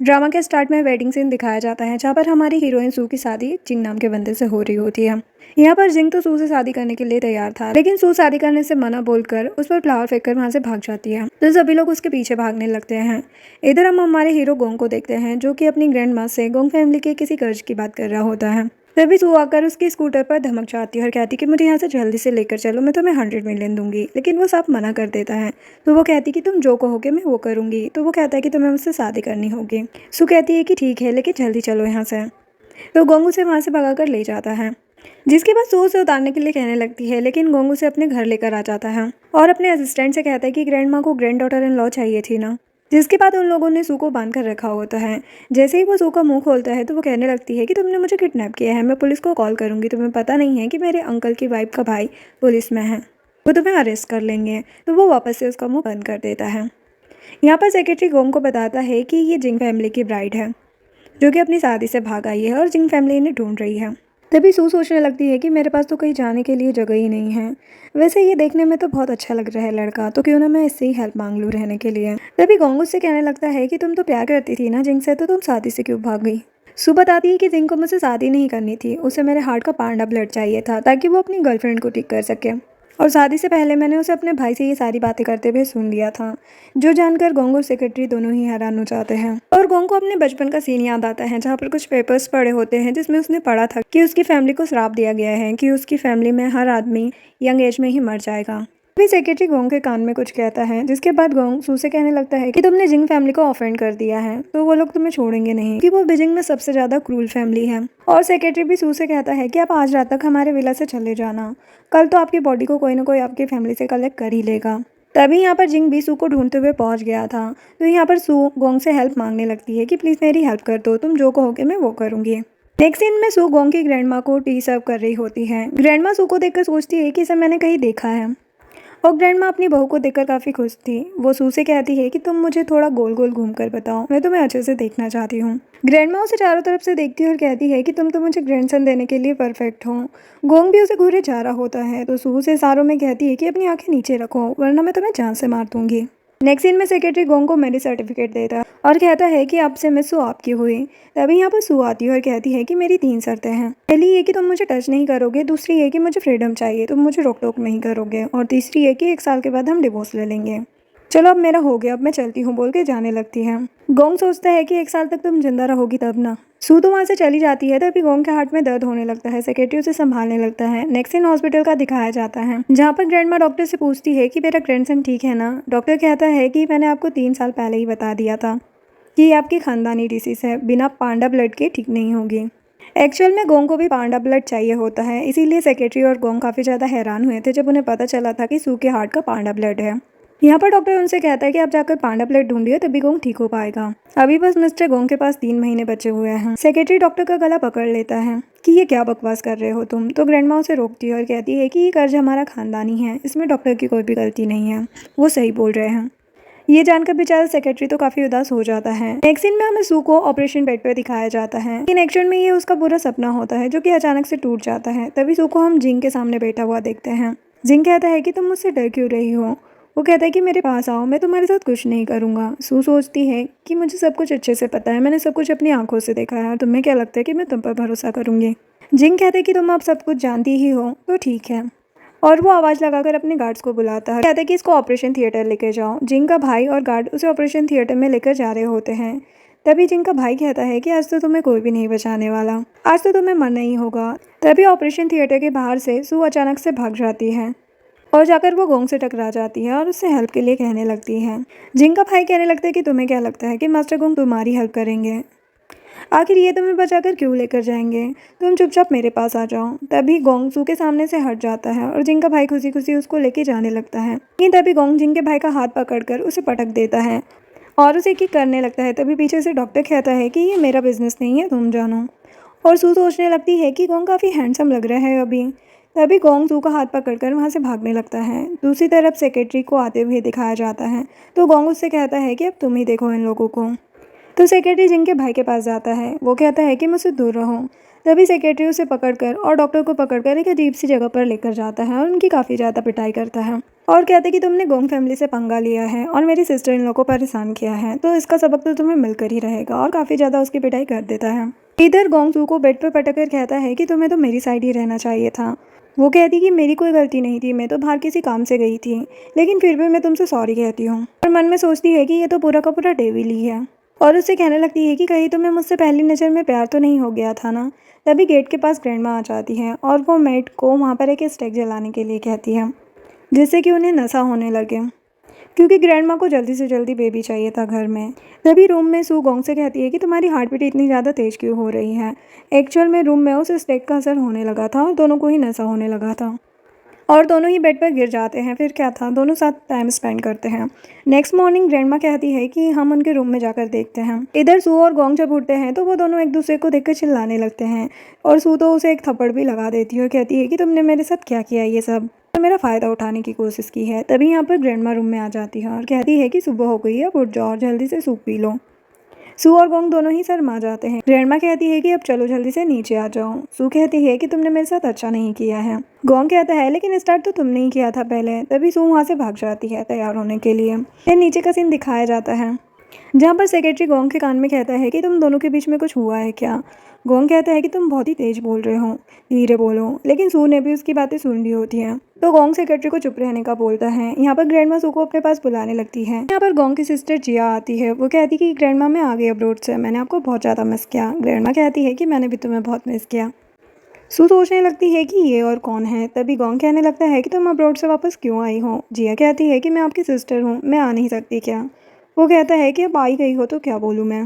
Drama के start में wedding scene दिखाया जाता है जहाँ पर हमारी हीरोइन सू की शादी जिंग नाम के बंदे से हो रही होती है। यहाँ पर जिंग तो सू से शादी करने के लिए तैयार था, लेकिन सू शादी करने से मना बोलकर उस पर फ्लावर फेंककर वहाँ से भाग जाती है, तो सभी लोग उसके पीछे भागने लगते हैं। इधर हम हमारे हीरो गोंग को देखते हैं जो कि अपनी ग्रैंड माँ से गोंग फैमिली के किसी कर्ज की बात कर रहा होता है। तभी सू आकर उसकी स्कूटर पर धमक जाती है और कहती कि मुझे यहाँ से जल्दी से लेकर चलो, मैं तुम्हें 100 मिलियन दूंगी। लेकिन वो साफ मना कर देता है। तो वो कहती कि तुम जो कहोगे मैं वो करूंगी। तो वो कहता है कि तुम्हें मुझसे शादी करनी होगी। सू कहती है कि ठीक है, लेकिन जल्दी चलो यहाँ से। तो गोंग उसे वहाँ से भगाकर ले जाता है, जिसके बाद सू उसे उतारने के लिए कहने लगती है, लेकिन गोंग उसे अपने घर लेकर आ जाता है और अपने असिस्टेंट से कहता है कि ग्रैंड माँ को ग्रैंड डॉटर इन लॉ चाहिए थी ना। जिसके बाद उन लोगों ने सू को बांध कर रखा होता है। जैसे ही वो सू का मुंह खोलता है तो वो कहने लगती है कि तुमने मुझे किडनैप किया है, मैं पुलिस को कॉल करूंगी। तुम्हें पता नहीं है कि मेरे अंकल की वाइफ का भाई पुलिस में है, वो तुम्हें अरेस्ट कर लेंगे। तो वो वापस से उसका मुंह बंद कर देता है। यहाँ पर सेक्रेटरी गोंग को बताता है कि ये जिंग फैमिली की ब्राइड है जो कि अपनी शादी से भाग आई है और जिंग फैमिली इन्हें ढूंढ रही है। तभी सू सोचने लगती है कि मेरे पास तो कहीं जाने के लिए जगह ही नहीं है। वैसे ये देखने में तो बहुत अच्छा लग रहा है लड़का, तो क्यों ना मैं इससे ही हेल्प मांग लूँ रहने के लिए। तभी गोंग उससे कहने लगता है कि तुम तो प्यार करती थी ना जिंग से, तो तुम शादी से क्यों भाग गई। सू बताती है कि जिंग को मुझसे शादी नहीं करनी थी, उसे मेरे हार्ट का पांडा ब्लड चाहिए था ताकि वो अपनी गर्लफ्रेंड को ठीक कर सके। और शादी से पहले मैंने उसे अपने भाई से ये सारी बातें करते हुए सुन लिया था, जो जानकर गोंग और सेक्रेटरी दोनों ही हैरान हो जाते हैं। और गोंग को अपने बचपन का सीन याद आता है जहाँ पर कुछ पेपर्स पढ़े होते हैं जिसमें उसने पढ़ा था कि उसकी फैमिली को श्राप दिया गया है कि उसकी फैमिली में हर आदमी यंग एज में ही मर जाएगा। फिर सेक्रेटरी गोंग के कान में कुछ कहता है, जिसके बाद गोंग सू से कहने लगता है कि तुमने जिंग फैमिली को ऑफेंड कर दिया है तो वो लोग तुम्हें छोड़ेंगे नहीं, क्योंकि वो बीजिंग में सबसे ज्यादा क्रूल फैमिली है। और सेक्रेटरी भी सू से कहता है कि आप आज रात तक हमारे विला से चले जाना, कल तो आपकी बॉडी को कोई ना कोई आपकी फैमिली से कलेक्ट कर ही लेगा। तभी यहाँ पर जिंग भी सू को ढूंढते हुए पहुंच गया था। तो यहाँ पर सू गोंग से हेल्प मांगने लगती है कि प्लीज मेरी हेल्प कर दो, तुम जो कहोगे मैं वो करूंगी। नेक्स्ट सीन में सू गोंग की ग्रैंड माँ को टी सर्व कर रही होती है। ग्रैंड माँ सू को देखकर सोचती है कि इसे मैंने कहीं देखा है, और ग्रैंड माँ अपनी बहू को देखकर काफ़ी खुश थी। वो सू से कहती है कि तुम मुझे थोड़ा गोल गोल घूम कर बताओ, मैं तुम्हें अच्छे से देखना चाहती हूँ। ग्रैंड माँ उसे चारों तरफ से देखती है और कहती है कि तुम तो मुझे ग्रैंडसन देने के लिए परफेक्ट हो। गोंग भी उसे घूरे जा रहा होता है, तो सू से इशारों में कहती है कि अपनी आंखें नीचे रखो वरना मैं तुम्हें जान से मार दूंगी। नेक्स्ट सीन में सेक्रेटरी गोंग को मैरिज सर्टिफिकेट देता है और कहता है कि आपसे मैं सू आपकी हुई। तभी यहाँ पर सू आती है और कहती है कि मेरी 3 शर्तें हैं। पहली ये कि तुम मुझे टच नहीं करोगे, दूसरी ये कि मुझे फ्रीडम चाहिए, तुम मुझे रोक टोक नहीं करोगे, और तीसरी ये कि 1 साल के बाद हम डिवोर्स ले लेंगे। चलो अब मेरा हो गया, अब मैं चलती हूँ बोल के जाने लगती है। गोंग सोचता है कि 1 साल तक तुम जिंदा रहोगी तब ना। सू तो वहाँ से चली जाती है। तभी गोंग के हार्ट में दर्द होने लगता है। सेक्रेटरी उसे संभालने लगता है। नेक्स्ट सीन हॉस्पिटल का दिखाया जाता है जहाँ पर ग्रैंड माँ डॉक्टर से पूछती है कि मेरा ग्रैंडसन ठीक है ना। डॉक्टर कहता है कि मैंने आपको 3 साल पहले ही बता दिया था कि ये आपकी खानदानी डिसीज है, बिना पांडा ब्लड के ठीक नहीं होगी। एक्चुअल में गोंग को भी पांडा ब्लड चाहिए होता है, इसीलिए सेक्रेटरी और गोंग काफ़ी ज़्यादा हैरान हुए थे जब उन्हें पता चला था कि सू के हार्ट का पांडा ब्लड है। यहाँ पर डॉक्टर उनसे कहता है कि आप जाकर पांडा प्लेट ढूंढिए, तभी गोंग ठीक हो पाएगा। अभी बस मिस्टर गोंग के पास 3 महीने बचे हुए हैं। सेक्रेटरी डॉक्टर का गला पकड़ लेता है कि ये क्या बकवास कर रहे हो तुम। तो ग्रैंड माँ उसे रोकती है और कहती है कि ये कर्ज हमारा खानदानी है, इसमें डॉक्टर की कोई भी गलती नहीं है, वो सही बोल रहे हैं। ये जानकर बेचारा सेक्रेटरी तो काफी उदास हो जाता है। नेक्स्ट सीन में हमें सू को ऑपरेशन बेड पर दिखाया जाता है, लेकिन एक्चुअल में ये उसका बुरा सपना होता है जो कि अचानक से टूट जाता है। तभी सू को हम जिंग के सामने बैठा हुआ देखते हैं। जिंग कहता है कि तुम मुझसे डर क्यों रही हो। वो कहता है कि मेरे पास आओ, मैं तुम्हारे साथ कुछ नहीं करूंगा। सू सोचती है कि मुझे सब कुछ अच्छे से पता है, मैंने सब कुछ अपनी आंखों से देखा है, और तुम्हें क्या लगता है कि मैं तुम पर भरोसा करूंगी। जिंग कहता है कि तुम अब सब कुछ जानती ही हो तो ठीक है, और वो आवाज़ लगाकर अपने गार्ड्स को बुलाता है। कहता है कि इसको ऑपरेशन थिएटर लेके जाओ। जिंग का भाई और गार्ड उसे ऑपरेशन थिएटर में लेकर जा रहे होते हैं। तभी जिंग का भाई कहता है कि आज तो तुम्हें कोई भी नहीं बचाने वाला, आज तो तुम्हें मरना ही होगा। तभी ऑपरेशन थिएटर के बाहर से सू अचानक से भाग जाती है और जाकर वो गोंग से टकरा जाती है और उससे हेल्प के लिए कहने लगती है। जिंग का भाई कहने लगता है कि तुम्हें क्या लगता है कि मास्टर गोंग तुम्हारी हेल्प करेंगे, आखिर ये तुम्हें बचाकर क्यों लेकर जाएंगे, तुम चुपचाप मेरे पास आ जाओ। तभी गोंग सू के सामने से हट जाता है और जिंग का भाई खुशी खुशी उसको लेके जाने लगता है। लेकिन तभी गोंग जिंग के भाई का हाथ पकड़कर उसे पटक देता है और उसे किक करने लगता है। तभी पीछे से डॉक्टर कहता है कि ये मेरा बिजनेस नहीं है, तुम जानो। और सू सोचने लगती है कि गोंग काफ़ी हैंडसम लग रहा है अभी। तभी गोंग सू का हाथ पकड़कर वहाँ से भागने लगता है। दूसरी तरफ सेक्रेटरी को आते हुए दिखाया जाता है, तो गोंग उससे कहता है कि अब तुम ही देखो इन लोगों को। तो सेक्रेटरी जिंग के भाई के पास जाता है। वो कहता है कि मुझसे दूर रहो। तभी सेक्रेटरी उसे पकड़कर और डॉक्टर को पकड़कर एक अजीब सी जगह पर लेकर जाता है और उनकी काफ़ी ज़्यादा पिटाई करता है। और कहते कि तुमने गोंग फैमिली से पंगा लिया है और मेरी सिस्टर इन लोग को परेशान किया है, तो इसका सबक तो तुम्हें मिलकर ही रहेगा, और काफ़ी ज़्यादा उसकी पिटाई कर देता है। इधर गोंग सू को बेड पर पटक कर कहता है कि तुम्हें तो मेरी साइड ही रहना चाहिए था। वो कहती कि मेरी कोई गलती नहीं थी, मैं तो बाहर किसी काम से गई थी, लेकिन फिर भी मैं तुमसे सॉरी कहती हूँ। और मन में सोचती है कि ये तो पूरा का पूरा डेविल ही है, और उससे कहने लगती है कि कहीं तुम्हें मुझसे पहली नज़र में प्यार तो नहीं हो गया था ना। तभी गेट के पास ग्रैंडमा आ जाती है और वो मेट को वहाँ पर एक स्टेक जलाने के लिए कहती है, जिससे कि उन्हें नशा होने लगे, क्योंकि ग्रैंडमा को जल्दी से जल्दी बेबी चाहिए था घर में। तभी रूम में सू गोंग से कहती है कि तुम्हारी हार्ट बीट इतनी ज़्यादा तेज क्यों हो रही है। एक्चुअल में रूम में उस स्टेक का असर होने लगा था और दोनों को ही नशा होने लगा था, और दोनों ही बेड पर गिर जाते हैं। फिर क्या था, दोनों साथ टाइम स्पेंड करते हैं। नेक्स्ट मॉर्निंग ग्रैंडमा कहती है कि हम उनके रूम में जाकर देखते हैं। इधर सू और गोंग जब उठते हैं तो वो दोनों एक दूसरे को देखकर चिल्लाने लगते हैं, और सू तो उसे एक थप्पड़ भी लगा देती है और कहती है कि तुमने मेरे साथ क्या किया, ये सब तो मेरा फ़ायदा उठाने की कोशिश की है। तभी यहाँ पर ग्रैंडमा रूम में आ जाती है और कहती है कि सुबह हो गई है, अब उठ जाओ और जल्दी से सूप पी लो। सू और गोंग दोनों ही शर्मा जाते हैं। ग्रैंडमा कहती है कि अब चलो जल्दी से नीचे आ जाओ। सू कहती है कि तुमने मेरे साथ अच्छा नहीं किया है। गोंग कहता है लेकिन स्टार्ट तो तुमने ही किया था पहले। तभी सू वहाँ से भाग जाती है तैयार होने के लिए। फिर नीचे का सीन दिखाया जाता है, जहाँ पर सेक्रेटरी गोंग के कान में कहता है कि तुम दोनों के बीच में कुछ हुआ है क्या। गोंग कहता है कि तुम बहुत ही तेज बोल रहे हो, धीरे बोलो, लेकिन सू ने भी उसकी बातें सुन ली होती हैं। तो गोंग सेक्रेटरी को चुप रहने का बोलता है। यहाँ पर ग्रैंडमा सू को अपने पास बुलाने लगती है। यहाँ पर गोंग की सिस्टर जिया आती है। वो कहती कि ग्रैंडमा मैं आ गई अब्रोड से, मैंने आपको बहुत ज़्यादा मिस किया। ग्रैंडमा कहती है कि मैंने भी तुम्हें बहुत मिस किया। सू सोचने लगती है कि ये और कौन है। तभी गोंग कहने लगता है कि तुम अब्रोड से वापस क्यों आई हो। जिया कहती है कि मैं आपकी सिस्टर हूँ, मैं आ नहीं सकती क्या। वो कहता है कि अब आई गई हो तो क्या बोलूँ मैं।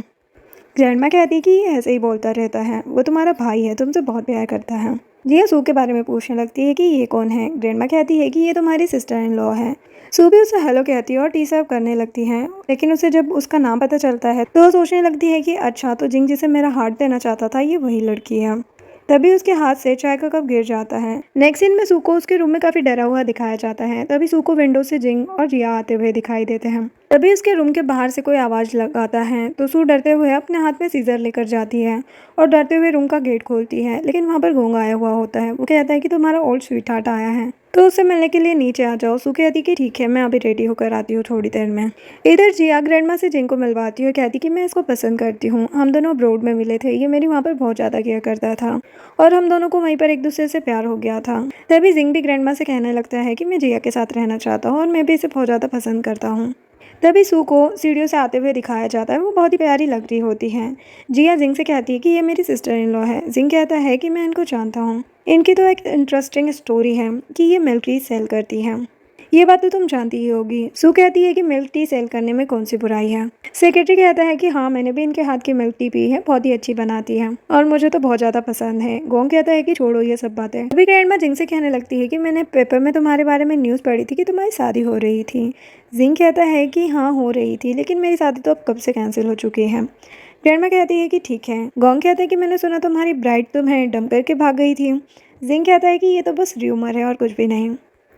ग्रैंडमा कहती है कि ये ऐसे ही बोलता रहता है, वो तुम्हारा भाई है, तुमसे बहुत प्यार करता है। जिया सू के बारे में पूछने लगती है कि ये कौन है। ग्रैंडमा कहती है कि ये तुम्हारी सिस्टर इन लॉ है। सू भी उसे हेलो कहती है और टी सर्व करने लगती है, लेकिन उसे जब उसका नाम पता चलता है तो वो सोचने लगती है कि अच्छा, तो जिंग जिसे मेरा हार्ट देना चाहता था ये वही लड़की है। तभी उसके हाथ से चाय का कप गिर जाता है। नेक्स्ट सीन में सू को उसके रूम में काफी डरा हुआ दिखाया जाता है। तभी सू को विंडो से जिंग और जिया आते हुए दिखाई देते हैं। तभी उसके रूम के बाहर से कोई आवाज लगाता है, तो सू डरते हुए अपने हाथ में सीजर लेकर जाती है और डरते हुए रूम का गेट खोलती है, लेकिन वहाँ पर गोंग आया हुआ होता है। वो कहता है कि तुम्हारा ओल्ड स्वीट हार्ट आया है, तो उससे मिलने के लिए नीचे आ जाओ। सू कहती कि ठीक है, मैं अभी रेडी होकर आती हूँ थोड़ी देर में। इधर जिया ग्रैंडमा से जिंग को मिलवाती है और कहती कि मैं इसको पसंद करती हूँ, हम दोनों अब्रोड में मिले थे, ये मेरी वहाँ पर बहुत ज़्यादा केयर करता था और हम दोनों को वहीं पर एक दूसरे से प्यार हो गया था। तभी जिंग भी ग्रैंडमा से कहने लगता है कि मैं जिया के साथ रहना चाहता हूँ और मैं भी इसे बहुत ज़्यादा पसंद करता हूँ। तभी सू को सीढ़ियों से आते हुए दिखाया जाता है, वो बहुत ही प्यारी लग रही होती है। जिया जिंग से कहती है कि ये मेरी सिस्टर इन लॉ है। जिंग कहता है कि मैं इनको जानता हूँ, इनकी तो एक इंटरेस्टिंग स्टोरी है कि ये मिल्क टी सेल करती है, ये बात तो तुम जानती ही होगी। सू कहती है कि मिल्क टी सेल करने में कौन सी बुराई है। सेक्रेटरी कहता है कि हाँ, मैंने भी इनके हाथ की मिल्क टी पी है, बहुत ही अच्छी बनाती है और मुझे तो बहुत ज़्यादा पसंद है। गोंग कहता है कि छोड़ो ये सब बातें। अभी ग्रैंडमा जिंग से कहने लगती है कि मैंने पेपर में तुम्हारे बारे में न्यूज़ पढ़ी थी कि तुम्हारी शादी हो रही थी। जिंग कहता है कि हाँ हो रही थी, लेकिन मेरी शादी तो अब कब से कैंसिल हो चुकी है। ग्रैंडमा कहती है कि ठीक है। गोंग कहता है कि मैंने सुना तुम्हारी ब्राइड तुम्हें डंप करके भाग गई थी। जिंग कहता है कि ये तो बस र्यूमर है और कुछ भी नहीं।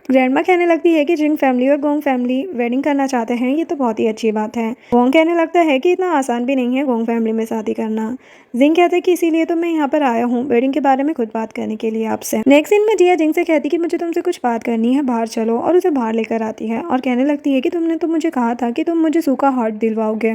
ग्रैंडमा कहने लगती है कि जिंग फैमिली और गोंग फैमिली वेडिंग करना चाहते हैं, ये तो बहुत ही अच्छी बात है। गोंग कहने लगता है कि इतना आसान भी नहीं है गोंग फैमिली में शादी करना। जिंग कहते हैं कि इसीलिए तो मैं यहाँ पर आया हूँ वेडिंग के बारे में खुद बात करने के लिए आपसे। नेक्स्ट सीन में जिया जिंग से कहती कि मुझे तुमसे कुछ बात करनी है, बाहर चलो, और उसे बाहर लेकर आती है और कहने लगती है कि तुमने तो मुझे कहा था कि तुम मुझे सूखा हार्ट दिलवाओगे,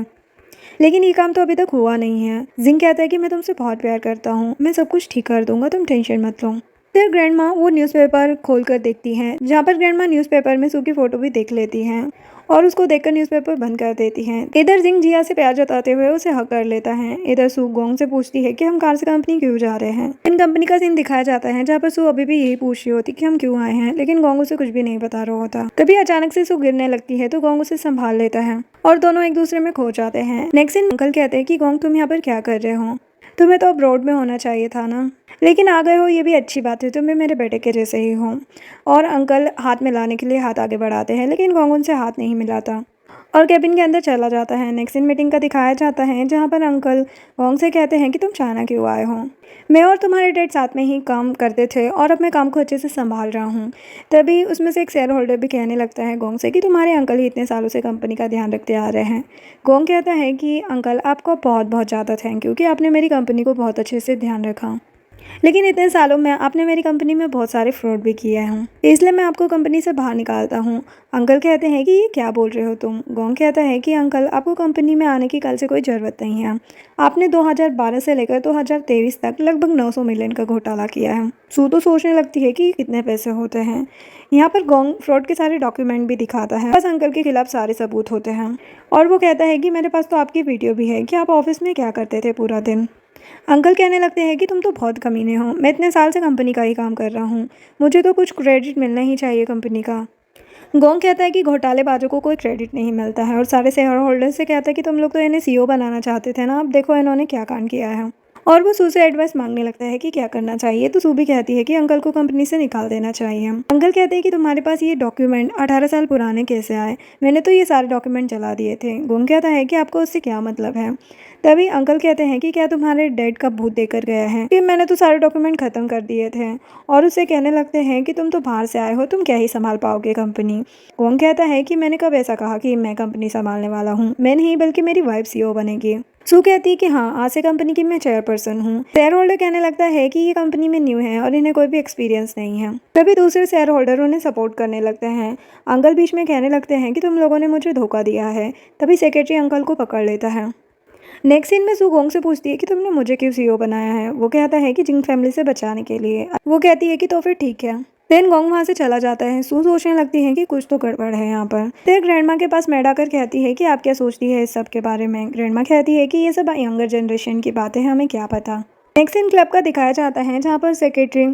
लेकिन ये काम तो अभी तक हुआ नहीं है। जिंग कहता है कि मैं तुमसे बहुत प्यार करता हूँ, मैं सब कुछ ठीक कर दूंगा, तुम टेंशन मत लो। फिर ग्रैंडमा वो न्यूज़पेपर खोलकर देखती हैं, जहाँ पर ग्रैंडमा न्यूज़पेपर में सू की फोटो भी देख लेती हैं और उसको देखकर न्यूज़पेपर बंद कर देती हैं। इधर जिंग जिया से प्यार जताते हुए उसे हक कर लेता है। इधर सू गोंग से पूछती है कि हम कार से कंपनी क्यों जा रहे हैं। इन कंपनी का सीन दिखाया जाता है, जहाँ पर सू अभी भी यही पूछ रही होती कि हम क्यों आए हैं, लेकिन गोंग उसे कुछ भी नहीं बता रहा होता। तभी अचानक से सू गिरने लगती है, तो गोंग उसे संभाल लेता है और दोनों एक दूसरे में खो जाते हैं। नेक्स्ट सीन अंकल कहते हैं कि गोंग तुम यहाँ पर क्या कर रहे हो, तुम्हें तो अब रोड में होना चाहिए था ना, लेकिन आ गए हो, ये भी अच्छी बात है, तुम भी मेरे बेटे के जैसे ही हो। और अंकल हाथ मिलाने के लिए हाथ आगे बढ़ाते हैं, लेकिन गोंग उनसे हाथ नहीं मिलाता और केबिन के अंदर चला जाता है। नेक्स्ट इन मीटिंग का दिखाया जाता है, जहाँ पर अंकल गोंग से कहते हैं कि तुम चाइना क्यों आए हो, मैं और तुम्हारे डैड साथ में ही काम करते थे और अब मैं काम को अच्छे से संभाल रहा हूँ। तभी उसमें से एक शेयर होल्डर भी कहने लगता है गोंग से कि तुम्हारे अंकल ही इतने सालों से कंपनी का ध्यान रखते आ रहे हैं। गोंग कहता है कि अंकल आपको बहुत बहुत ज़्यादा थैंक यू कि आपने मेरी कंपनी को बहुत अच्छे से ध्यान रखा। लेकिन इतने सालों में आपने मेरी कंपनी में बहुत सारे फ्रॉड भी किए हैं, इसलिए मैं आपको कंपनी से बाहर निकालता हूँ। अंकल कहते हैं कि ये क्या बोल रहे हो तुम। गोंग कहता है कि अंकल, आपको कंपनी में आने की कल से कोई ज़रूरत नहीं है। आपने 2012 से लेकर 2023 तक लगभग 900 मिलियन का घोटाला किया है। सू तो सोचने लगती है कि कितने पैसे होते हैं। यहाँ पर गोंग फ्रॉड के सारे डॉक्यूमेंट भी दिखाता है, बस अंकल के खिलाफ सारे सबूत होते हैं। और वो कहता है कि मेरे पास तो आपकी वीडियो भी है कि आप ऑफिस में क्या करते थे पूरा दिन। अंकल कहने लगते हैं कि तुम तो बहुत कमीने हो, मैं इतने साल से कंपनी का ही काम कर रहा हूँ, मुझे तो कुछ क्रेडिट मिलना ही चाहिए कंपनी का। गोंग कहता है कि घोटालेबाजों को कोई क्रेडिट नहीं मिलता है, और सारे शेयर होल्डर से कहता है कि तुम लोग तो इन्हें सीईओ बनाना चाहते थे ना, अब देखो इन्होंने क्या कांड किया है। और वो सू से एडवाइस मांगने लगता है कि क्या करना चाहिए, तो सू भी कहती है कि अंकल को कंपनी से निकाल देना चाहिए। अंकल कहते हैं कि तुम्हारे पास ये डॉक्यूमेंट 18 साल पुराने कैसे आए, मैंने तो ये सारे डॉक्यूमेंट जला दिए थे। गोंग कहता है कि आपको उससे क्या मतलब है। तभी अंकल कहते हैं कि क्या तुम्हारे डैड का भूत देकर गया है, कि मैंने तो सारे डॉक्यूमेंट ख़त्म कर दिए थे। और उसे कहने लगते हैं कि तुम तो बाहर से आए हो, तुम क्या ही संभाल पाओगे कंपनी। गोंग कहता है कि मैंने कब ऐसा कहा कि मैं कंपनी संभालने वाला हूँ, मैं नहीं बल्कि मेरी वाइफ सीईओ बनेगी। सू कहती है कि हाँ, आज से कंपनी की मैं चेयरपर्सन हूँ। शेयर होल्डर कहने लगता है कि ये कंपनी में न्यू है और इन्हें कोई भी एक्सपीरियंस नहीं है। तभी दूसरे शेयर होल्डर उन्हें सपोर्ट करने लगते हैं। अंकल बीच में कहने लगते हैं कि तुम लोगों ने मुझे धोखा दिया है। तभी सेक्रेटरी अंकल को पकड़ लेता है। नेक्स्ट सीन में सू गोंग से पूछती है कि तुमने मुझे क्यों सीईओ बनाया है। वो कहता है कि जिंग फैमिली से बचाने के लिए। वो कहती है कि तो फिर ठीक है। देन गोंग वहाँ से चला जाता है। सू सोचने लगती है कि कुछ तो गड़बड़ है यहाँ पर। फिर ग्रैंडमा के पास मैड आकर कहती है कि आप क्या सोचती है इस सब के बारे में। ग्रैंडमा कहती है कि ये सब यंगर जनरेशन की बातें हैं, हमें क्या पता। नेक्स्ट सीन क्लब का दिखाया जाता है, जहाँ पर सेक्रेटरी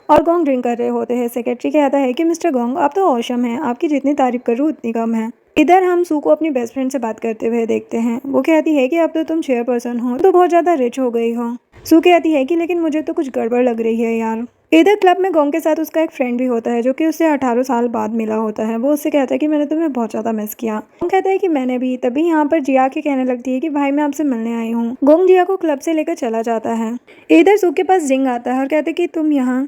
और गोंग ड्रिंक कर रहे होते हैं। सेक्रेटरी कहता है कि मिस्टर गोंग, आप तो ऑसम हैं, आपकी जितनी तारीफ करूँ उतनी कम है। इधर हम सू को अपनी बेस्ट फ्रेंड से बात करते हुए देखते हैं। वो कहती है कि अब तो तुम चेयरपर्सन हो, तो बहुत ज़्यादा रिच हो गई हो। सू कहती है कि लेकिन मुझे तो कुछ गड़बड़ लग रही है यार। इधर क्लब में गोंग के साथ उसका एक फ्रेंड भी होता है, जो कि उससे 18 साल बाद मिला होता है। वो उससे कहता है कि मैंने तुम्हें बहुत ज़्यादा मिस किया। गोंग कहता है कि मैंने भी। तभी यहाँ पर जिया के कहने लगती है कि भाई मैं आपसे मिलने आई हूँ। गोंग जिया को क्लब से लेकर चला जाता है। इधर सू के पास जिंग आता है और कहते कि तुम यहाँ।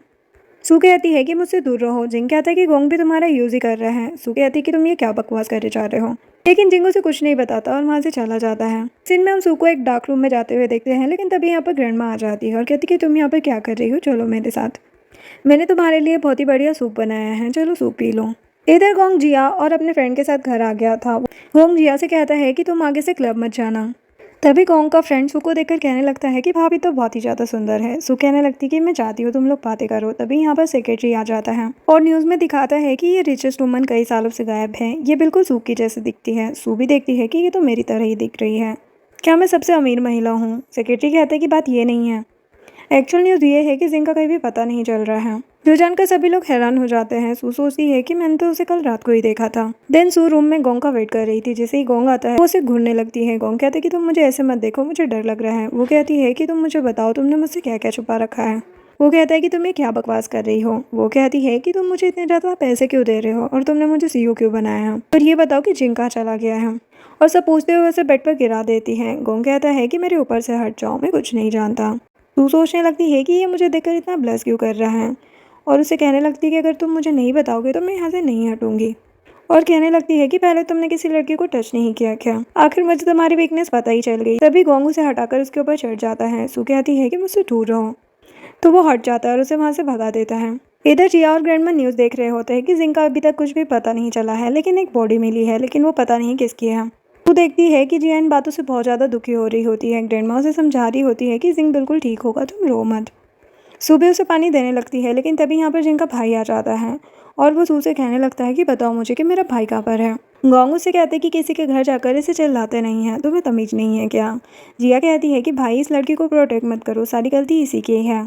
सू कहती है कि मुझसे दूर रहो। जिंग कहता है कि गोंग भी तुम्हारा यूज ही कर रहा है। सू कहती है कि तुम ये क्या बकवास करे जा रहे हो, लेकिन जिंग उसे कुछ नहीं बताता और वहाँ से चला जाता है। सीन में हम सू को एक डार्क रूम में जाते हुए देखते हैं, लेकिन तभी यहाँ पर ग्रैंडमा आ जाती है और कहती है कि तुम यहाँ पर क्या कर रही हो, चलो मेरे साथ, मैंने तुम्हारे लिए बहुत ही बढ़िया सूप बनाया है, चलो सूप पी लो। इधर गोंग जिया और अपने फ्रेंड के साथ घर आ गया था। गोंग जिया से कहता है कि तुम आगे से क्लब मत जाना। तभी गोंग का फ्रेंड सू को देखकर कहने लगता है कि भाभी तो बहुत ही ज़्यादा सुंदर है। सू कहने लगती है कि मैं चाहती हूँ तुम लोग बातें करो। तभी यहाँ पर सेक्रेटरी आ जाता है और न्यूज़ में दिखाता है कि ये रिचेस्ट वुमन कई सालों से गायब है। ये बिल्कुल सू की जैसे दिखती है। सू भी देखती है कि ये तो मेरी तरह ही दिख रही है, क्या मैं सबसे अमीर महिला हूँ। सेक्रेटरी कहता है कि बात ये नहीं है, एक्चुअल न्यूज़ ये है कि जिंग का कहीं भी पता नहीं चल रहा है। जो जानकर सभी लोग हैरान हो जाते हैं। सू सोचती है कि मैंने तो उसे कल रात को ही देखा था। देन सू रूम में गोंग का वेट कर रही थी। जैसे ही गोंग आता है वो उसे घूरने लगती है। गोंग कहते कि तुम मुझे ऐसे मत देखो, मुझे डर लग रहा है। वो कहती है कि तुम मुझे बताओ तुमने मुझसे क्या क्या छुपा रखा है। वो कहता है कि तुम ये क्या बकवास कर रही हो। वो कहती है कि तुम मुझे इतने ज़्यादा पैसे क्यों दे रहे हो और तुमने मुझे सीईओ क्यों बनाया है, और ये बताओ कि जिंग कहाँ चला गया है। और सब पूछते हुए उसे बेड पर गिरा देती है। गोंग कहता है कि मेरे ऊपर से हट जाओ, मैं कुछ नहीं जानता। तू सोचने लगती है कि ये मुझे देखकर इतना ब्लश क्यों कर रहा है, और उसे कहने लगती है कि अगर तुम मुझे नहीं बताओगे तो मैं यहाँ से नहीं हटूंगी। और कहने लगती है कि पहले तुमने किसी लड़की को टच नहीं किया क्या, आखिर मुझे तुम्हारी वीकनेस पता ही चल गई। तभी गोंग उसे हटाकर उसके ऊपर चढ़ जाता है। सू कहती है कि मुझसे दूर रहो, तो वो हट जाता है और उसे वहाँ से भगा देता है। इधर जिया और ग्रैंडमा न्यूज़ देख रहे होते हैं कि जिंग का अभी तक कुछ भी पता नहीं चला है, लेकिन एक बॉडी मिली है, लेकिन वो पता नहीं किसकी है। वो देखती है कि जिया इन बातों से बहुत ज़्यादा दुखी हो रही होती है। ग्रैंडमा उसे समझा रही होती है कि जिंग बिल्कुल ठीक होगा, तुम रो मत। सुबह उसे पानी देने लगती है, लेकिन तभी यहाँ पर जिंग का भाई आ जाता है और वो सू से कहने लगता है कि बताओ मुझे कि मेरा भाई कहाँ पर है। गोंग उससे कहते कि किसी के घर जाकर इसे चिल्लाते नहीं है, तुम्हें तमीज़ नहीं है क्या। जिया कहती है कि भाई इस लड़की को प्रोटेक्ट मत करो, सारी गलती इसी की है।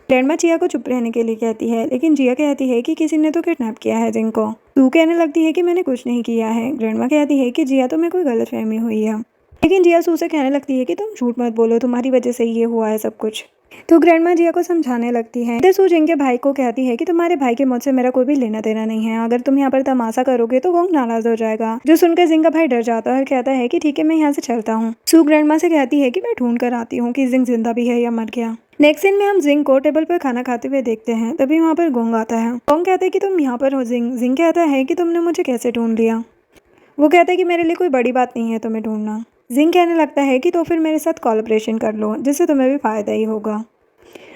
ग्रैंडमा जिया को चुप रहने के लिए कहती है, लेकिन जिया कहती है कि किसी ने तो किडनैप किया है जिंग को। सू कहने लगती है कि मैंने कुछ नहीं किया है। ग्रैंडमा कहती है कि जिया तुम्हें कोई गलतफहमी हुई है, लेकिन जिया सू से कहने लगती है कि तुम झूठ मत बोलो, तुम्हारी वजह से ये हुआ है सब कुछ। तो ग्रैंडमा जिया को समझाने लगती है। इधर सू जिंग के भाई को कहती है कि तुम्हारे भाई के मौत से मेरा कोई भी लेना देना नहीं है, अगर तुम यहाँ पर तमाशा करोगे तो गोंग नाराज हो जाएगा। जो सुनकर जिंग का भाई डर जाता है और कहता है कि ठीक है मैं यहाँ से चलता हूँ। सू ग्रैंडमा से कहती है कि मैं ढूंढ कर आती हूँ कि जिंग जिंदा भी है या मर गया। नेक्स्ट सीन में हम जिंग को टेबल पर खाना खाते हुए देखते हैं। तभी वहाँ पर गोंग आता है। गोंग कहता है कि तुम यहाँ पर हो जिंग। जिंग कहता है कि तुमने मुझे कैसे ढूंढ लिया। वो कहता है कि मेरे लिए कोई बड़ी बात नहीं है तुम्हें ढूंढना। जिंग कहने लगता है कि तो फिर मेरे साथ कोलैबोरेशन कर लो, जिससे तुम्हें भी फ़ायदा ही होगा।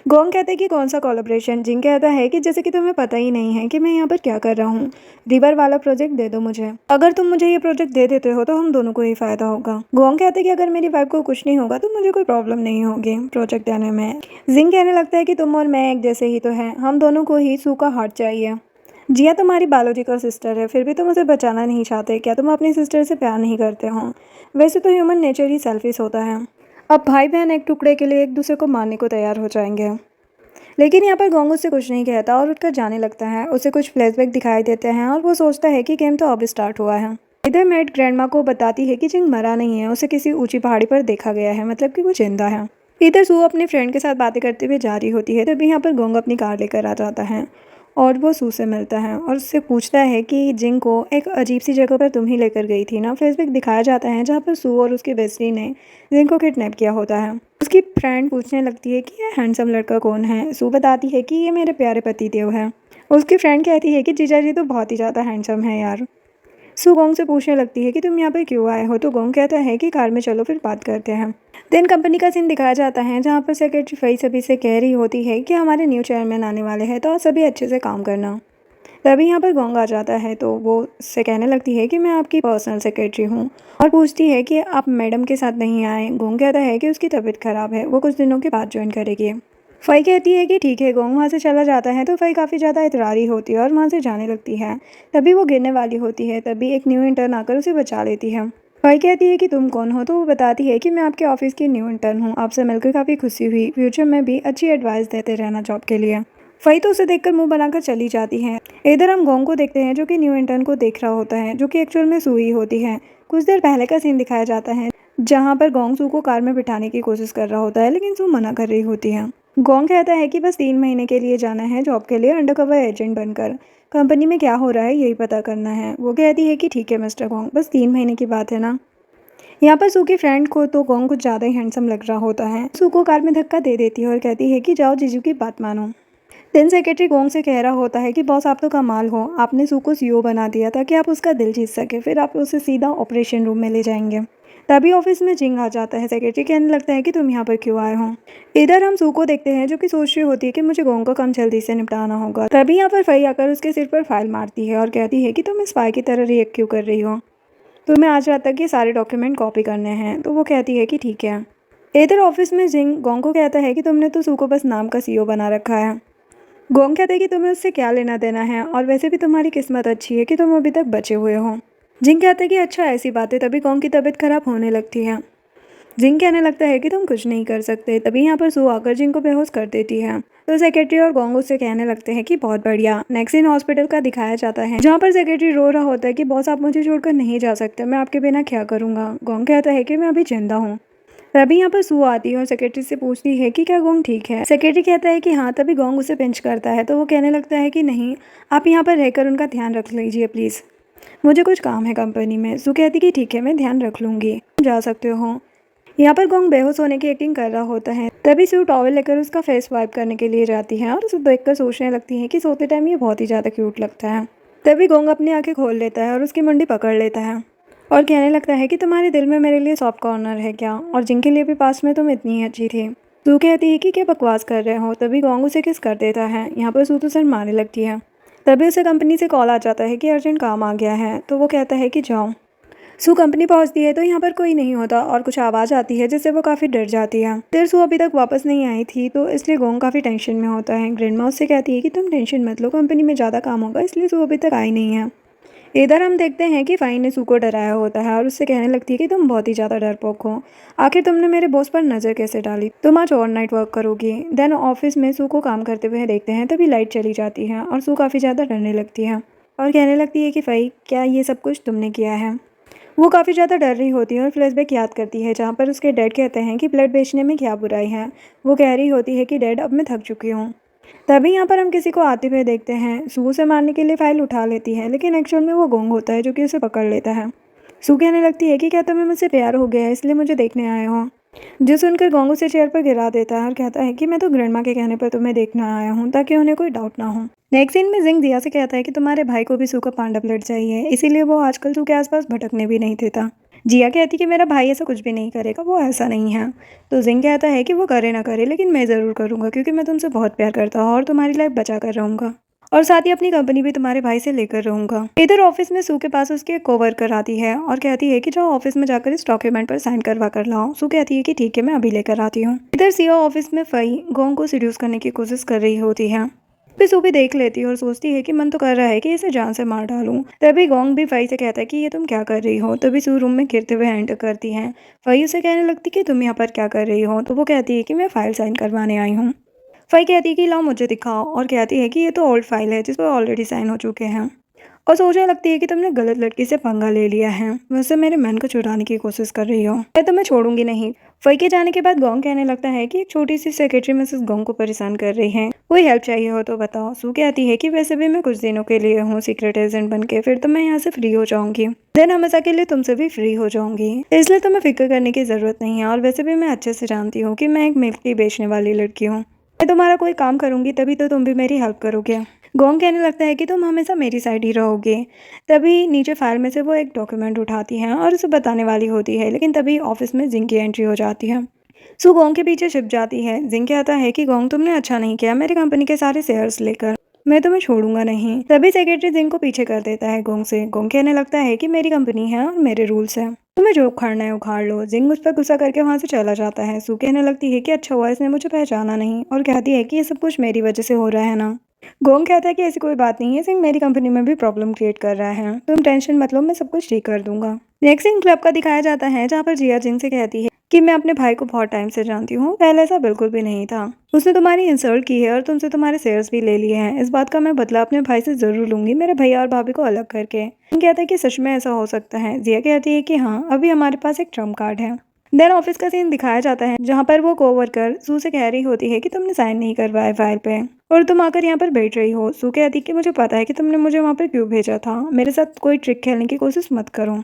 गोंग कहते हैं कि कौन सा कोलैबोरेशन। जिंग कहता है कि जैसे कि तुम्हें पता ही नहीं है कि मैं यहाँ पर क्या कर रहा हूँ। रिवर वाला प्रोजेक्ट दे दो मुझे। अगर तुम मुझे ये प्रोजेक्ट दे देते हो तो हम दोनों को ही फायदा होगा। गोंग कहते हैं कि अगर मेरी वाइफ को कुछ नहीं होगा तो मुझे कोई प्रॉब्लम नहीं होगी प्रोजेक्ट देने में। जिंग कहने लगता है कि तुम और मैं एक जैसे ही तो हैं, हम दोनों को ही सू का हार्ट चाहिए। जिया तुम्हारी बायोलॉजिकल सिस्टर है, फिर भी तुम उसे बचाना नहीं चाहते। क्या तुम अपनी सिस्टर से प्यार नहीं करते हो? वैसे तो ह्यूमन नेचर ही सेल्फिश होता है। अब भाई बहन एक टुकड़े के लिए एक दूसरे को मारने को तैयार हो जाएंगे। लेकिन यहाँ पर गोंग उससे कुछ नहीं कहता और उठकर जाने लगता है। उसे कुछ फ्लैशबैक दिखाई देते हैं और वो सोचता है कि गेम तो अब स्टार्ट हुआ है। इधर मेड ग्रैंडमा को बताती है कि जिंग मरा नहीं है, उसे किसी ऊंची पहाड़ी पर देखा गया है, मतलब कि वो जिंदा है। इधर सू अपने फ्रेंड के साथ बातें करते हुए जा रही होती है, तभी यहाँ पर गोंग अपनी कार लेकर आ जाता है और वो सू से मिलता है और उससे पूछता है कि जिंग को एक अजीब सी जगह पर तुम ही लेकर गई थी ना। फ्लैशबैक दिखाया जाता है जहाँ पर सू और उसकी बेस्टी ने जिंग को किडनैप किया होता है। उसकी फ्रेंड पूछने लगती है कि ये हैंडसम लड़का कौन है। सू बताती है कि ये मेरे प्यारे पतिदेव हैं। उसकी फ्रेंड कहती है कि जीजा जी तो बहुत ही ज़्यादा हैंडसम है यार। सू गोंग से पूछने लगती है कि तुम यहाँ पर क्यों आए हो, तो गोंग कहता है कि कार में चलो फिर बात करते हैं। देन कंपनी का सीन दिखाया जाता है जहाँ पर सेक्रेटरी फई सभी से कह रही होती है कि हमारे न्यू चेयरमैन आने वाले हैं तो सभी अच्छे से काम करना। तभी यहाँ पर गोंग आ जाता है तो वो उससे कहने लगती है कि मैं आपकी पर्सनल सेक्रेटरी हूँ और पूछती है कि आप मैडम के साथ नहीं आए। गोंग कहता है कि उसकी तबीयत खराब है, वो कुछ दिनों के बाद ज्वाइन करेगी। फई कहती है कि ठीक है। गोंग वहाँ से चला जाता है तो फई काफ़ी ज़्यादा इतरारी होती है और वहाँ से जाने लगती है। तभी वो गिरने वाली होती है, तभी एक न्यू इंटर्न आकर उसे बचा लेती है। फई कहती है कि तुम कौन हो, तो वो बताती है कि मैं आपके ऑफिस की न्यू इंटर्न हूँ, आपसे मिलकर काफ़ी खुशी हुई, फ्यूचर में भी अच्छी एडवाइस देते रहना जॉब के लिए। फई तो उसे देखकर मुंह बनाकर चली जाती है। इधर हम गोंग को देखते हैं जो कि न्यू इंटर्न को देख रहा होता है, जो कि एक्चुअल में सू ही होती है। कुछ देर पहले का सीन दिखाया जाता है जहाँ पर गोंग सू को कार में बिठाने की कोशिश कर रहा होता है, लेकिन सू मना कर रही होती है। गोंग कहता है कि बस 3 महीने के लिए जाना है जॉब के लिए अंडरकवर एजेंट बनकर, कंपनी में क्या हो रहा है यही पता करना है। वो कहती है कि ठीक है मिस्टर गोंग, बस 3 महीने की बात है ना। यहाँ पर सू की फ्रेंड को तो गोंग कुछ ज़्यादा ही हैंडसम लग रहा होता है। सू को कार में धक्का दे देती है और कहती है कि जाओ जीजू की बात मानो। दिन सेक्रेटरी गोंग से कह रहा होता है कि बॉस आप तो कमाल हो, आपने सू को सीईओ बना दिया ताकि आप उसका दिल जीत सके, फिर आप उसे सीधा ऑपरेशन रूम में ले जाएंगे। तभी ऑफिस में जिंग आ जाता है। सेक्रेटरी कहने लगता है कि तुम यहाँ पर क्यों आए हो। इधर हम सू को देखते हैं जो कि सोच रही होती है कि मुझे गोंग का काम जल्दी से निपटाना होगा। तभी यहाँ पर फई आकर उसके सिर पर फाइल मारती है और कहती है कि तुम स्पाई की तरह रिएक्ट क्यों कर रही हो, तुम्हें आज रात तक ये सारे डॉक्यूमेंट कॉपी करने हैं। तो वो कहती है कि ठीक है। इधर ऑफिस में जिंग गोंग को कहता है कि तुमने तो सू को बस नाम का सीईओ बना रखा है। गोंग कहते हैं कि तुम्हें उससे क्या लेना देना है और वैसे भी तुम्हारी किस्मत अच्छी है कि तुम अभी तक बचे हुए हो। जिंग कहते हैं कि अच्छा ऐसी बात है। तभी गोंग की तबीयत खराब होने लगती है। जिंग कहने लगता है कि तुम कुछ नहीं कर सकते। तभी यहाँ पर सू आकर जिंग को बेहोश कर देती है। तो सेक्रेटरी और गोंग उससे कहने लगते हैं कि बहुत बढ़िया। नेक्स्ट सीन हॉस्पिटल का दिखाया जाता है जहाँ पर सेक्रेटरी रो रहा होता है कि बॉस आप मुझे छोड़कर नहीं जा सकते, मैं आपके बिना क्या करूँगा। गोंग कहता है कि मैं अभी जिंदा हूँ। तभी यहाँ पर सू आती है और सेक्रेटरी से पूछती है कि क्या गोंग ठीक है। सेक्रेटरी कहता है कि हाँ। तभी गोंग उसे पिंच करता है तो वो कहने लगता है कि नहीं, आप यहाँ पर रहकर उनका ध्यान रख लीजिए प्लीज़, मुझे कुछ काम है कंपनी में। सू कहती कि ठीक है मैं ध्यान रख लूँगी, जा सकते हो। यहाँ पर गोंग बेहोश होने की एक्टिंग कर रहा होता है। तभी सू टॉवल लेकर उसका फेस वाइप करने के लिए जाती है और उसे देखकर सोचने लगती है कि सोते टाइम ये बहुत ही ज़्यादा क्यूट लगता है। तभी गोंग अपनी आंखें खोल लेता है और उसकी मुंडी पकड़ लेता है और कहने लगता है कि तुम्हारे दिल में मेरे लिए सॉफ्ट कॉर्नर है क्या, और जिनके लिए भी पास में तुम इतनी ही अच्छी थी। सू कहती है कि क्या बकवास कर रहे हो। तभी गोंग उसे किस कर देता है। यहाँ पर सू तो सर मारने लगती है। तभी उसे कंपनी से कॉल आ जाता है कि अर्जेंट काम आ गया है। तो वो कहता है कि जाओ। सू कंपनी पहुंचती है तो यहाँ पर कोई नहीं होता और कुछ आवाज़ आती है जिससे वो काफ़ी डर जाती है। फिर सू अभी तक वापस नहीं आई थी तो इसलिए गोंग काफ़ी टेंशन में होता है। ग्रैंडमा उससे कहती है कि तुम टेंशन मत लो, कंपनी में ज़्यादा काम होगा इसलिए सू अभी तक आई नहीं है। इधर हम देखते हैं कि फाइन ने सू को डराया होता है और उससे कहने लगती है कि तुम बहुत ही ज़्यादा डरपोक हो, आखिर तुमने मेरे बॉस पर नज़र कैसे डाली, तुम आज ओवर नाइट वर्क करोगी। देन ऑफिस में सू को काम करते हुए देखते हैं। तभी लाइट चली जाती है और सू काफ़ी ज़्यादा डरने लगती है और कहने लगती है कि फाई क्या ये सब कुछ तुमने किया है। वो काफ़ी ज़्यादा डर रही होती है और फ्लैशबैक याद करती है जहाँ पर उसके डैड कहते हैं कि ब्लड बेचने में क्या बुराई है। वो कह रही होती है कि डैड अब मैं थक चुकी हूँ। तभी यहाँ पर हम किसी को आते हुए देखते हैं। सू उसे मारने के लिए फाइल उठा लेती है लेकिन एक्चुअल में वो गोंग होता है जो कि उसे पकड़ लेता है। सू कहने लगती है कि क्या तुम्हें मुझसे प्यार हो गया है इसलिए मुझे देखने आए हो। जो सुनकर गोंग उसे चेयर पर गिरा देता है और कहता है कि मैं तो ग्रैंडमा के कहने पर तुम्हें देखने आया हूँ ताकि उन्हें कोई डाउट ना हो। नेक्स्ट सीन में जिंग दिया से कहता है कि तुम्हारे भाई को भी सू का पांडा ब्लड चाहिए, इसीलिए वो आजकल सू के आसपास भटकने भी नहीं देता। जिया कहती कि मेरा भाई ऐसा कुछ भी नहीं करेगा, वो ऐसा नहीं है। तो जिंग कहता है कि वो करे ना करे लेकिन मैं ज़रूर करूँगा क्योंकि मैं तुमसे बहुत प्यार करता हूँ और तुम्हारी लाइफ बचा कर रहूँगा और साथ ही अपनी कंपनी भी तुम्हारे भाई से लेकर रहूँगा। इधर ऑफिस में सू के पास उसके कोवर्कर आती है और कहती है कि जाओ ऑफिस में जाकर इस डॉक्यूमेंट पर साइन करवा कर लाओ। सू कहती है कि ठीक है, मैं अभी लेकर आती हूँ। इधर सीओ ऑफिस में फई गोंग को सीड्यूस करने की कोशिश कर रही होती है। फिर सूबी देख लेती है और सोचती है कि मन तो कर रहा है कि इसे जान से मार डालूं। तभी गोंग भी फई से कहता है कि ये तुम क्या कर रही हो। तभी सू रूम में गिरते हुए एंटर करती है। फई उसे कहने लगती कि तुम यहाँ पर क्या कर रही हो। तो वो कहती है कि मैं फाइल साइन करवाने आई हूँ। फई कहती है कि लाओ मुझे दिखाओ और कहती है कि ये तो ओल्ड फाइल है जिस पर ऑलरेडी साइन हो चुके हैं और सोचने लगती है कि तुमने गलत लड़की से पंगा ले लिया है, वैसे मेरे मन को चुराने की कोशिश कर रही हो, मैं तुम्हें छोड़ूंगी नहीं। फई के जाने के बाद गोंग कहने लगता है कि एक छोटी सी सेक्रेटरी मिसेस गोंग को परेशान कर रही है, कोई हेल्प चाहिए हो तो बताओ। सू कहती है कि वैसे भी मैं कुछ दिनों के लिए हूँ सीक्रेट एजेंट बन के, फिर तो मैं यहाँ से फ्री हो जाऊंगी, देन हमेशा के लिए तुमसे भी फ्री हो जाऊंगी, इसलिए तुम्हें फिक्र करने की जरूरत नहीं है। और वैसे भी मैं अच्छे से जानती हूँ कि मैं एक मिल्क टी बेचने वाली लड़की हूँ, मैं तुम्हारा कोई काम करूंगी तभी तो तुम भी मेरी हेल्प करोगे। गोंग कहने लगता है कि तुम हमेशा मेरी साइड ही रहोगे। तभी नीचे फाइल में से वो एक डॉक्यूमेंट उठाती है और उसे बताने वाली होती है, लेकिन तभी ऑफिस में जिंग की एंट्री हो जाती है। सू गोंग के पीछे छिप जाती है। जिंग कहता है कि गोंग तुमने अच्छा नहीं किया मेरी कंपनी के सारे शेयर्स लेकर, मैं तुम्हें छोड़ूंगा नहीं। तभी सेक्रेटरी जिंग को पीछे कर देता है गोंग से। गोंग कहने लगता है कि मेरी कंपनी है और मेरे रूल्स हैं, तुम्हें जो उखाड़ना है उखाड़ लो। जिंग उस पर गुस्सा करके वहां से चला जाता है। सू कहने लगती है कि अच्छा हुआ इसने मुझे पहचाना नहीं और कहती है कि ये सब कुछ मेरी वजह से हो रहा है ना। गोंग कहता है कि ऐसी कोई बात नहीं है, सिंह मेरी कंपनी में भी प्रॉब्लम क्रिएट कर रहा है, तुम टेंशन मत लो, मैं सब कुछ ठीक कर दूंगा। नेक्स्ट सीन क्लब का दिखाया जाता है जहाँ पर जिया जिंग से कहती है कि मैं अपने भाई को बहुत टाइम से जानती हूँ, पहले ऐसा बिल्कुल भी नहीं था, उसने तुम्हारी इंसल्ट की है और तुमसे तुम्हारे शेयर्स भी ले लिए हैं, इस बात का मैं बदला अपने भाई से जरूर लूंगी, मेरे भैया और भाभी को अलग करके। कहता है कि सच में ऐसा हो सकता है। जिया कहती है कि हाँ, अभी हमारे पास एक ट्रम्प कार्ड है। देन ऑफिस का सीन दिखाया जाता है जहाँ पर वो कोवर्कर सू से कह रही होती है कि तुमने साइन नहीं करवाए फाइल पे और तुम आकर यहाँ पर बैठ रही हो। सू कहती कि मुझे पता है कि तुमने मुझे वहाँ पर क्यों भेजा था, मेरे साथ कोई ट्रिक खेलने की कोशिश मत करो।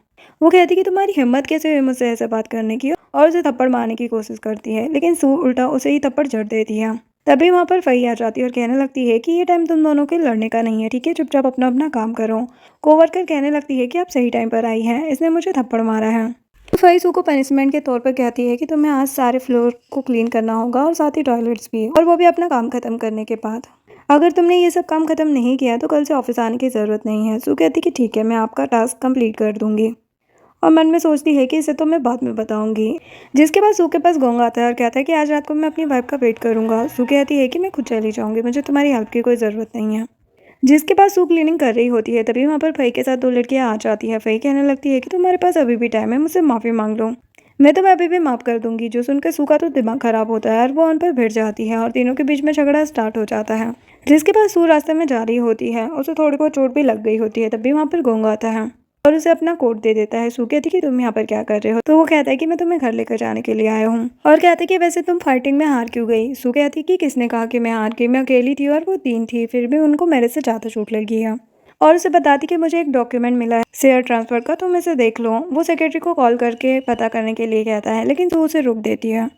वो कहती कि तुम्हारी हिम्मत कैसे हुई मुझसे ऐसे बात करने की, और उसे थप्पड़ मारने की कोशिश करती है, लेकिन सू उल्टा उसे ही थप्पड़ जड़ देती है। तभी वहाँ पर फई आ जाती है और कहने लगती है कि ये टाइम तुम दोनों के लड़ने का नहीं है, ठीक है, चुपचाप अपना अपना काम करो। कोवर्कर कहने लगती है कि आप सही टाइम पर आई हैं, इसने मुझे थप्पड़ मारा है। तो फई सू को पनिशमेंट के तौर पर कहती है कि तुम्हें आज सारे फ्लोर को क्लीन करना होगा और साथ ही टॉयलेट्स भी, और वो भी अपना काम खत्म करने के बाद। अगर तुमने ये सब काम खत्म नहीं किया तो कल से ऑफिस आने की ज़रूरत नहीं है। सू कहती कि ठीक है, मैं आपका टास्क कंप्लीट कर दूंगी, और मन में सोचती है कि इसे तो मैं बाद में बताऊंगी। जिसके बाद सू के पास गोंग आता है और कहता है कि आज रात को मैं अपनी वाइफ का वेट करूंगा। सू कहती है कि मैं खुद चली जाऊंगी, मुझे तुम्हारी हेल्प की कोई ज़रूरत नहीं है। जिसके पास सू क्लीनिंग कर रही होती है तभी वहाँ पर फई के साथ दो लड़कियाँ आ जाती है। फई कहने लगती है कि तुम्हारे पास अभी भी टाइम है, मुझसे माफ़ी मांग लो, मैं तुम्हें अभी भी माफ़ कर दूंगी। जो सुनकर सू का तो दिमाग खराब होता है और वो उन पर भिड़ जाती है और तीनों के बीच में झगड़ा स्टार्ट हो जाता है। जिसके बाद सू रास्ते में जा रही होती है, उसे थोड़ी बहुत चोट भी लग गई होती है। तभी वहाँ पर गोंग आता है और उसे अपना कोट दे देता है। सू कहती कि तुम यहाँ पर क्या कर रहे हो। तो वो कहता है कि मैं तुम्हें घर लेकर जाने के लिए आया हूँ, और कहता है कि वैसे तुम फाइटिंग में हार क्यों गई। सू कहती कि किसने कहा कि मैं हार गई, मैं अकेली थी और वो तीन थी, फिर भी उनको मेरे से ज़्यादा चोट लगी है। और उसे बताती कि मुझे एक डॉक्यूमेंट मिला है शेयर ट्रांसफर का, तुम इसे देख लो। वो सेक्रेटरी को कॉल करके पता करने के लिए कहता है, लेकिन सू उसे रोक देती है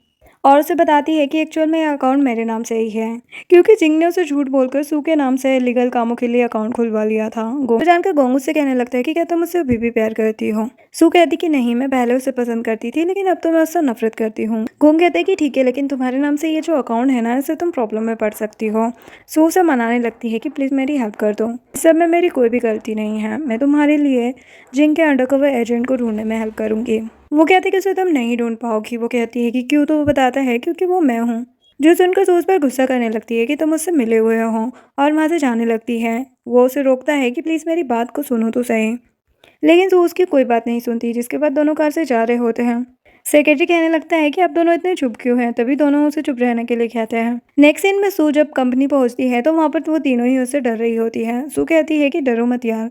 और उसे बताती है कि एक्चुअल में यह अकाउंट मेरे नाम से ही है, क्योंकि जिंग ने उसे झूठ बोलकर सू के नाम से लीगल कामों के लिए अकाउंट खुलवा लिया था। गोंग जानकर गोंग उससे कहने लगता है कि क्या तुम मुझसे अभी भी प्यार करती हो। सू कहती कि नहीं, मैं पहले उसे पसंद करती थी लेकिन अब तो मैं उससे नफरत करती हूँ। गोंग कहता है कि ठीक है, लेकिन तुम्हारे नाम से ये जो अकाउंट है ना, इससे तुम प्रॉब्लम में पड़ सकती हो। सू उसे मनाने लगती है कि प्लीज़ मेरी हेल्प कर दो, इस सब में मेरी कोई भी गलती नहीं है, मैं तुम्हारे लिए जिंग के अंडरकवर एजेंट को ढूंढने में हेल्प करूंगी। वो कहती है कि उसे तुम नहीं ढूंढ पाओगी। वो कहती है कि क्यों, तो वो बताता है क्योंकि वो मैं हूँ। जो सुनकर सू उस पर गुस्सा करने लगती है कि तुम मुझसे मिले हुए हो, और वहाँ से जाने लगती है। वो उसे रोकता है कि प्लीज़ मेरी बात को सुनो तो सही, लेकिन सू उसकी कोई बात नहीं सुनती। जिसके बाद दोनों कार से जा रहे होते हैं। सेक्रेटरी कहने लगता है कि आप दोनों इतने चुप क्यों हैं, तभी दोनों उसे चुप रहने के लिए कहते हैं। नेक्स्ट सीन में सू जब कंपनी पहुंचती है तो वहाँ पर वो तीनों ही उससे डर रही होती है। सू कहती है कि डरो मत यार,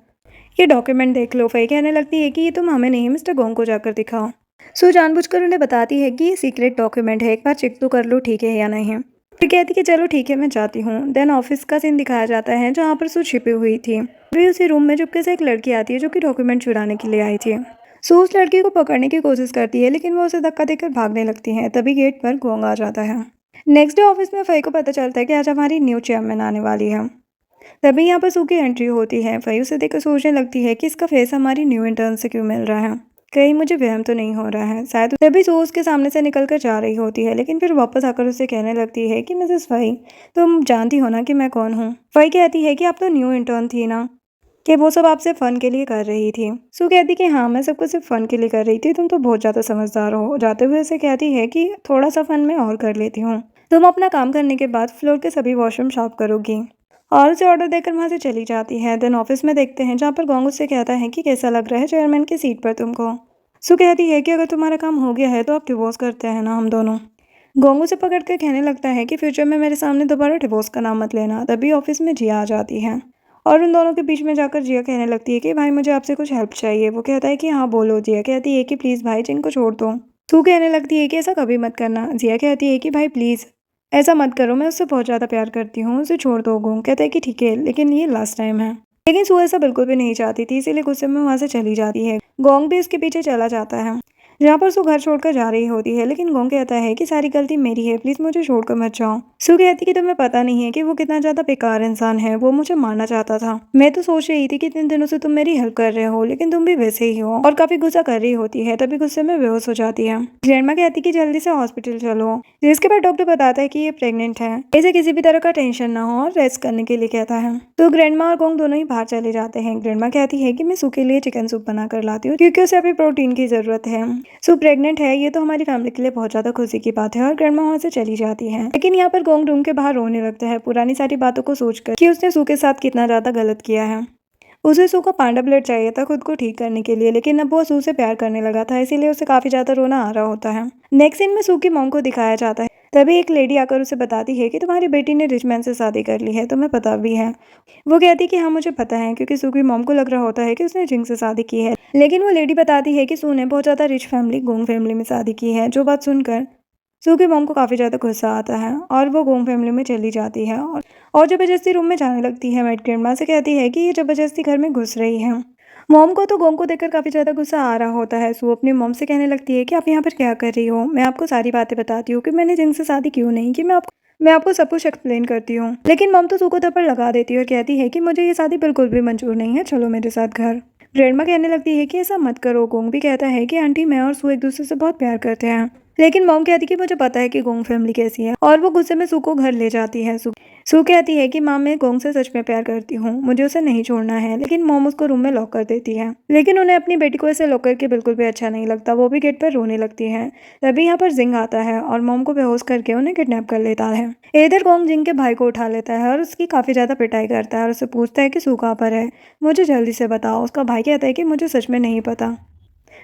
ये डॉक्यूमेंट देख लो। फई कहने लगती है कि ये तुम हमें नहीं, मिस्टर गोंग को जाकर दिखाओ। सू जानबूझकर उन्हें बताती है कि ये सीक्रेट डॉक्यूमेंट है, एक बार चेक तो कर लो ठीक है या नहीं। फिर कहती कि चलो ठीक है, मैं जाती हूँ। देन ऑफिस का सीन दिखाया जाता है जहाँ पर सू छिपी हुई थी। अभी उसी रूम में चुपके से एक लड़की आती है जो कि डॉक्यूमेंट चुराने के लिए आई थी। सू उस लड़की को पकड़ने की कोशिश करती है लेकिन वो उसे धक्का देकर भागने लगती है। तभी गेट पर गोंग आ जाता है। नेक्स्ट डे ऑफिस में फई को पता चलता है कि आज हमारी न्यू चेयरमैन आने वाली है। तभी यहाँ पर सू की एंट्री होती है। फई उसे देखकर सोचने लगती है कि इसका फेस हमारी न्यू इंटर्न से क्यों मिल रहा है। कहीं मुझे वहम तो नहीं हो रहा है। शायद तभी सू उसके सामने से निकल कर जा रही होती है, लेकिन फिर वापस आकर उसे कहने लगती है कि मिसेस फई, तुम जानती हो ना कि मैं कौन हूँ। फई कहती है कि आप तो न्यू इंटर्न थी ना, कि वो सब आपसे फ़न के लिए कर रही थी। सू कहती कि हाँ, मैं सब कुछ सिर्फ फ़न के लिए कर रही थी, तुम तो बहुत ज़्यादा समझदार हो। जाते हुए उसे कहती है कि थोड़ा सा फ़न मैं और कर लेती हूँ। तुम अपना काम करने के बाद फ्लोर के सभी वॉशरूम साफ करोगी। और उसे ऑर्डर देकर वहाँ से चली जाती है। देन ऑफिस में देखते हैं जहाँ पर गोंग उससे कहता है कि कैसा लग रहा है चेयरमैन की सीट पर तुमको। सू कहती है कि अगर तुम्हारा काम हो गया है तो आप डिवोर्स करते हैं ना हम दोनों। गोंग उसे पकड़ कर कहने लगता है कि फ्यूचर में मेरे सामने दोबारा डिवोर्स का नाम मत लेना। तभी ऑफिस में जिया आ जाती है और उन दोनों के बीच में जाकर जिया कहने लगती है कि भाई मुझे आपसे कुछ हेल्प चाहिए। वो कहता है कि हाँ बोलो। जिया कहती है कि प्लीज़ भाई जिनको छोड़ दो। सू कहने लगती है कि ऐसा कभी मत करना। जिया कहती है कि भाई प्लीज़ ऐसा मत करो, मैं उससे बहुत ज़्यादा प्यार करती हूँ, उसे छोड़ दो। गोंग कहता है कि ठीक है, लेकिन ये लास्ट टाइम है। लेकिन सू ऐसा बिल्कुल भी नहीं चाहती थी, इसीलिए गुस्से में वहाँ से चली जाती है। गोंग भी उसके पीछे चला जाता है जहाँ पर सू घर छोड़कर जा रही होती है, लेकिन गोंग कहता है कि सारी गलती मेरी है, प्लीज़ मुझे छोड़कर मत जाओ। सू कहती कि तुम्हें पता नहीं है कि वो कितना ज़्यादा बेकार इंसान है, वो मुझे मारना चाहता था। मैं तो सोच रही थी कि इतने दिनों से तुम मेरी हेल्प कर रहे हो, लेकिन तुम भी वैसे ही हो। और काफ़ी गुस्सा कर रही होती है, तभी गुस्से में बेहोश हो जाती है। ग्रैंडमा कहती कि जल्दी से हॉस्पिटल चलो, जिसके बाद डॉक्टर बताता है कि ये प्रेग्नेंट है, इसे किसी भी तरह का टेंशन ना हो और रेस्ट करने के लिए कहता है। तो ग्रैंडमा और गोंग दोनों ही बाहर चले जाते हैं। ग्रैंडमा कहती है कि मैं सू के लिए चिकन सूप बना कर लाती हूँ, क्योंकि उसे अभी प्रोटीन की जरूरत है। सू प्रेग्नेंट है, ये तो हमारी फैमिली के लिए बहुत ज्यादा खुशी की बात है। और ग्रैंडमा वहाँ से चली जाती है, लेकिन यहाँ पर गोंग रूम के बाहर रोने लगता है पुरानी सारी बातों को सोचकर कि उसने सू के साथ कितना ज्यादा गलत किया है। उसे सू का पांडा ब्लड चाहिए था खुद को ठीक करने के लिए, लेकिन अब वो सू से प्यार करने लगा था, इसीलिए उसे काफी ज्यादा रोना आ रहा होता है। नेक्स्ट सीन में सू की मॉम को दिखाया जाता है। तभी एक लेडी आकर उसे बताती है कि तुम्हारी बेटी ने रिच मैन से शादी कर ली है, तुम्हें पता भी है। वो कहती कि हाँ मुझे पता है, क्योंकि सू की मॉम को लग रहा होता है कि उसने जिंग से शादी की है। लेकिन वो लेडी बताती है कि सू ने बहुत ज्यादा रिच फैमिली गोंग फैमिली में शादी की है। जो बात सुनकर सू की मॉम को काफ़ी ज़्यादा गुस्सा आता है और वो गोंग फैमिली में चली जाती है और ज़बरदस्ती रूम में जाने लगती है। मेड ग्रैंडमा से कहती है कि ये ज़बरदस्ती घर में घुस रही है। मॉम को तो गोंग को देखकर काफ़ी ज़्यादा गुस्सा आ रहा होता है। सू अपनी मॉम से कहने लगती है कि आप यहाँ पर क्या कर रही हो, मैं आपको सारी बातें बताती हूँ कि मैंने जिनसे शादी क्यों नहीं की, मैं आपको सब कुछ एक्सप्लेन करती हूँ। लेकिन मॉम तो सू को थप्पड़ लगा देती है और कहती है कि मुझे ये शादी बिल्कुल भी मंजूर नहीं है, चलो मेरे साथ घर। ग्रैंडमा कहने लगती है कि ऐसा मत करो। गोंग भी कहता है कि आंटी मैं और सू एक दूसरे से बहुत प्यार करते हैं। लेकिन मॉम कहती कि मुझे पता है कि गोंग फैमिली कैसी है और वो गुस्से में सू को घर ले जाती है। सू कहती है कि माँ मैं गोंग से सच में प्यार करती हूँ, मुझे उसे नहीं छोड़ना है। लेकिन मॉम उसको रूम में लॉक कर देती है। लेकिन उन्हें अपनी बेटी को ऐसे लॉक करके बिल्कुल भी अच्छा नहीं लगता, वो भी गेट पर रोने लगती है। तभी यहाँ पर जिंग आता है और मॉम को बेहोश करके उन्हें किडनैप कर लेता है। इधर गोंग जिंग के भाई को उठा लेता है और उसकी काफी ज्यादा पिटाई करता है और उससे पूछता है कि सू कहाँ पर है, मुझे जल्दी से बताओ। उसका भाई कहता है कि मुझे सच में नहीं पता।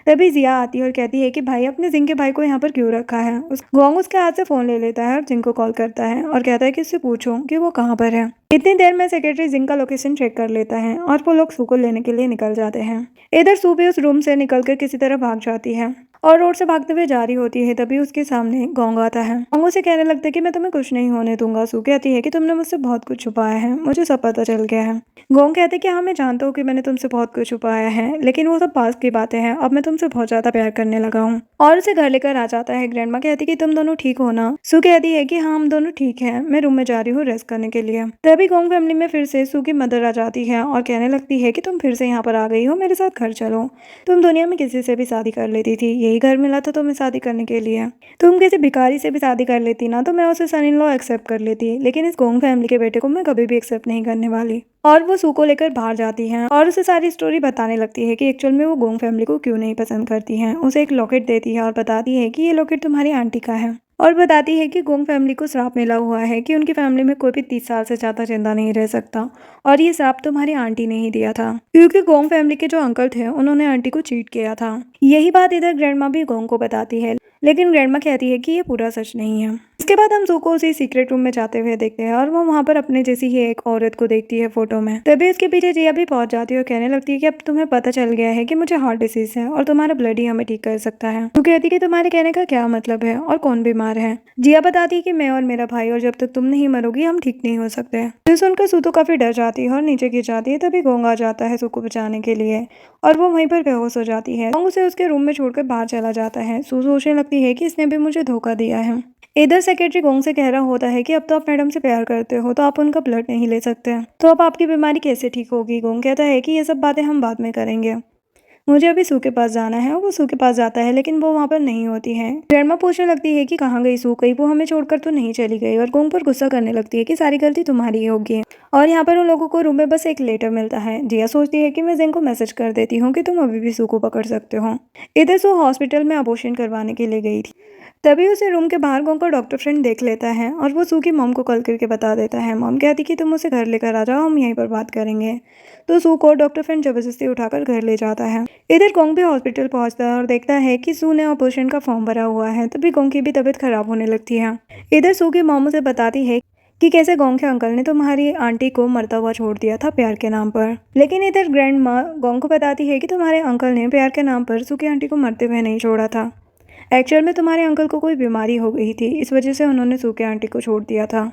तभी जिया आती है और कहती है कि भाई अपने जिंग के भाई को यहाँ पर क्यों रखा है। गोंग उसके हाथ से फोन ले लेता है और जिंग को कॉल करता है और कहता है कि उससे पूछो कि वो कहाँ पर है। इतनी देर में सेक्रेटरी जिंग का लोकेशन चेक कर लेता है और वो लोग सू को लेने के लिए निकल जाते हैं। इधर सू भी उस रूम से निकलकर किसी तरह भाग जाती है और रोड से भागते हुए जा रही होती है। तभी उसके सामने गोंग आता है। गोंग उसे कहने लगता है कि मैं तुम्हें कुछ नहीं होने दूंगा। सू कहती है कि तुमने मुझसे बहुत कुछ छुपाया है, मुझे सब पता चल गया है। गोंग कहते कि हाँ मैं जानता हूँ कि मैंने तुमसे बहुत कुछ छुपाया है, लेकिन वो सब पास की बातें हैं, अब मैं तुमसे बहुत ज्यादा प्यार करने लगा हूँ। और उसे घर लेकर आ जाता है। ग्रैंडमा कहती कि तुम दोनों ठीक हो ना। सू कहती है कि हाँ हम दोनों ठीक हैं, मैं रूम में जा रही हूँ रेस्ट करने के लिए। तभी गोंग फैमिली में फिर से सू की मदर आ जाती है और कहने लगती है कि तुम फिर से यहाँ पर आ गई हो, मेरे साथ घर चलो। तुम दुनिया में किसी से भी शादी कर लेती थी, यही घर मिला था तुम्हें शादी करने के लिए। तुम किसी भिखारी से भी शादी कर लेती ना तो मैं उसे सन इन लॉ एक्सेप्ट कर लेती, लेकिन इस गोंग फैमिली के बेटे को मैं कभी भी एक्सेप्ट नहीं करने वाली। और वो सू को लेकर बाहर जाती हैं और उसे सारी स्टोरी बताने लगती है कि एक्चुअल में वो गोंग फैमिली को क्यों नहीं पसंद करती हैं। उसे एक लॉकेट देती है और बताती है कि ये लॉकेट तुम्हारी आंटी का है और बताती है कि गोंग फैमिली को श्राप मिला हुआ है कि उनकी फैमिली में कोई भी 30 साल से ज़्यादा जिंदा नहीं रह सकता और ये श्राप तुम्हारी आंटी ने ही दिया था, क्योंकि गोंग फैमिली के जो अंकल थे उन्होंने आंटी को चीट किया था। यही बात इधर ग्रैंडमा भी गोंग को बताती है, लेकिन ग्रैंडमा कहती है कि ये पूरा सच नहीं है। इसके बाद हम सू को उसी सीक्रेट रूम में जाते हुए देखते हैं और वो वहाँ पर अपने जैसी ही एक औरत को देखती है फोटो में। तभी उसके पीछे जिया भी पहुंच जाती है और कहने लगती है कि अब तुम्हें पता चल गया है कि मुझे हार्ट डिसीज है और तुम्हारा ब्लड ही हमें ठीक कर सकता है। वो कहती है कि तुम्हारे कहने का क्या मतलब है और कौन बीमार है। जिया बताती है कि मैं और मेरा भाई, और जब तक तुम नहीं मरोगी हम ठीक नहीं हो सकते। तो सुनकर सू तो काफी डर जाती है और नीचे गिर जाती है। तभी गोंग आ जाता है सू को बचाने के लिए और वो वहीं पर बेहोश हो जाती है। गोंग उसे उसके रूम में छोड़कर बाहर चला जाता है। सू सोचने लगती है कि इसने भी मुझे धोखा दिया है। इधर सेक्रेटरी गोंग से कह रहा होता है कि अब तो आप मैडम से प्यार करते हो तो आप उनका ब्लड नहीं ले सकते, तो अब आपकी बीमारी कैसे ठीक होगी। गोंग कहता है कि ये सब बातें हम बाद में करेंगे। मुझे अभी सू के पास जाना है। और वो सू के पास जाता है लेकिन वो वहाँ पर नहीं होती है। ग्रैंडमा पूछने लगती है कि कहाँ गई सू, कहीं वो हमें छोड़कर तो नहीं चली गई। और गोंग पर गुस्सा करने लगती है कि सारी गलती तुम्हारी ही होगी। और यहाँ पर उन लोगों को रूम में बस एक लेटर मिलता है। जिया सोचती है कि मैं जिंग को मैसेज कर देती हूँ कि तुम अभी भी सू को पकड़ सकते हो। इधर सू हॉस्पिटल में अबॉर्शन करवाने के लिए गई थी। तभी उसे रूम के बाहर गोंग का डॉक्टर फ्रेंड देख लेता है और वो सू की मॉम को कॉल करके बता देता है। मॉम कहती कि तुम उसे घर लेकर आ जाओ, हम यहीं पर बात करेंगे। तो सू को डॉक्टर फ्रेंड जबरदस्ती उठाकर घर ले जाता है। इधर गोंग भी हॉस्पिटल पहुंचता है और देखता है कि सू ने ऑपरेशन का फॉर्म भरा हुआ है। तभी गोंग की भी तबीयत खराब होने लगती है। इधर सू की मॉम उसे बताती है कि कैसे गोंग के अंकल ने तुम्हारी आंटी को मरता हुआ छोड़ दिया था प्यार के नाम पर। लेकिन इधर ग्रैंड माँ गोंग को बताती है कि तुम्हारे अंकल ने प्यार के नाम पर सू की आंटी को मरते हुए नहीं छोड़ा था। एक्चुअल में तुम्हारे अंकल को कोई बीमारी हो गई थी, इस वजह से उन्होंने सू की आंटी को छोड़ दिया था।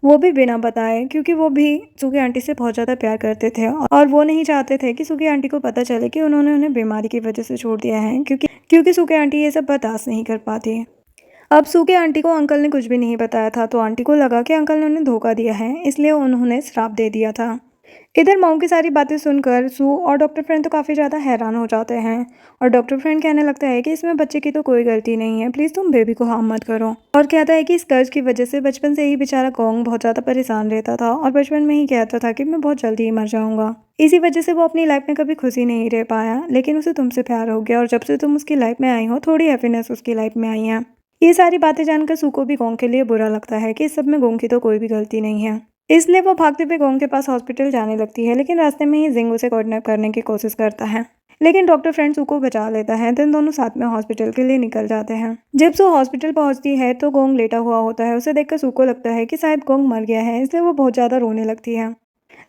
वो भी बिना बताए, क्योंकि वो भी सू की आंटी से बहुत ज़्यादा प्यार करते थे और वो नहीं चाहते थे कि सू की आंटी को पता चले कि उन्होंने उन्हें बीमारी की वजह से छोड़ दिया है, क्योंकि सू की आंटी ये सब बर्दाश्त नहीं कर पाती। अब सू की आंटी को अंकल ने कुछ भी नहीं बताया था, तो आंटी को लगा कि अंकल ने उन्हें धोखा दिया है, इसलिए उन्होंने श्राप दे दिया था। इधर मॉम की सारी बातें सुनकर सू और डॉक्टर फ्रेंड तो काफ़ी ज़्यादा हैरान हो जाते हैं। और डॉक्टर फ्रेंड कहने लगता है कि इसमें बच्चे की तो कोई गलती नहीं है, प्लीज़ तुम बेबी को हार्म मत करो। और कहता है कि इस कर्ज की वजह से बचपन से ही बेचारा गोंग बहुत ज़्यादा परेशान रहता था और बचपन में ही कहता था कि मैं बहुत जल्दी ही मर जाऊंगा। इसी वजह से वो अपनी लाइफ में कभी खुशी नहीं रह पाया, लेकिन उसे तुमसे प्यार हो गया और जब से तुम उसकी लाइफ में आई हो थोड़ी हैप्पीनेस उसकी लाइफ में आई है। ये सारी बातें जानकर सू को भी गोंग के लिए बुरा लगता है कि इस सब में गोंग की तो कोई भी गलती नहीं है। इसलिए वो भागते हुए गोंग के पास हॉस्पिटल जाने लगती है, लेकिन रास्ते में ही जिंग उसे किडनैप करने की कोशिश करता है। लेकिन डॉक्टर फ्रेंड सू को बचा लेता है। तो इन दोनों साथ में हॉस्पिटल के लिए निकल जाते हैं। जब सू हॉस्पिटल पहुंचती है तो गोंग लेटा हुआ होता है। उसे देखकर सू को लगता है कि शायद गोंग मर गया है, इसलिए वो बहुत ज़्यादा रोने लगती है।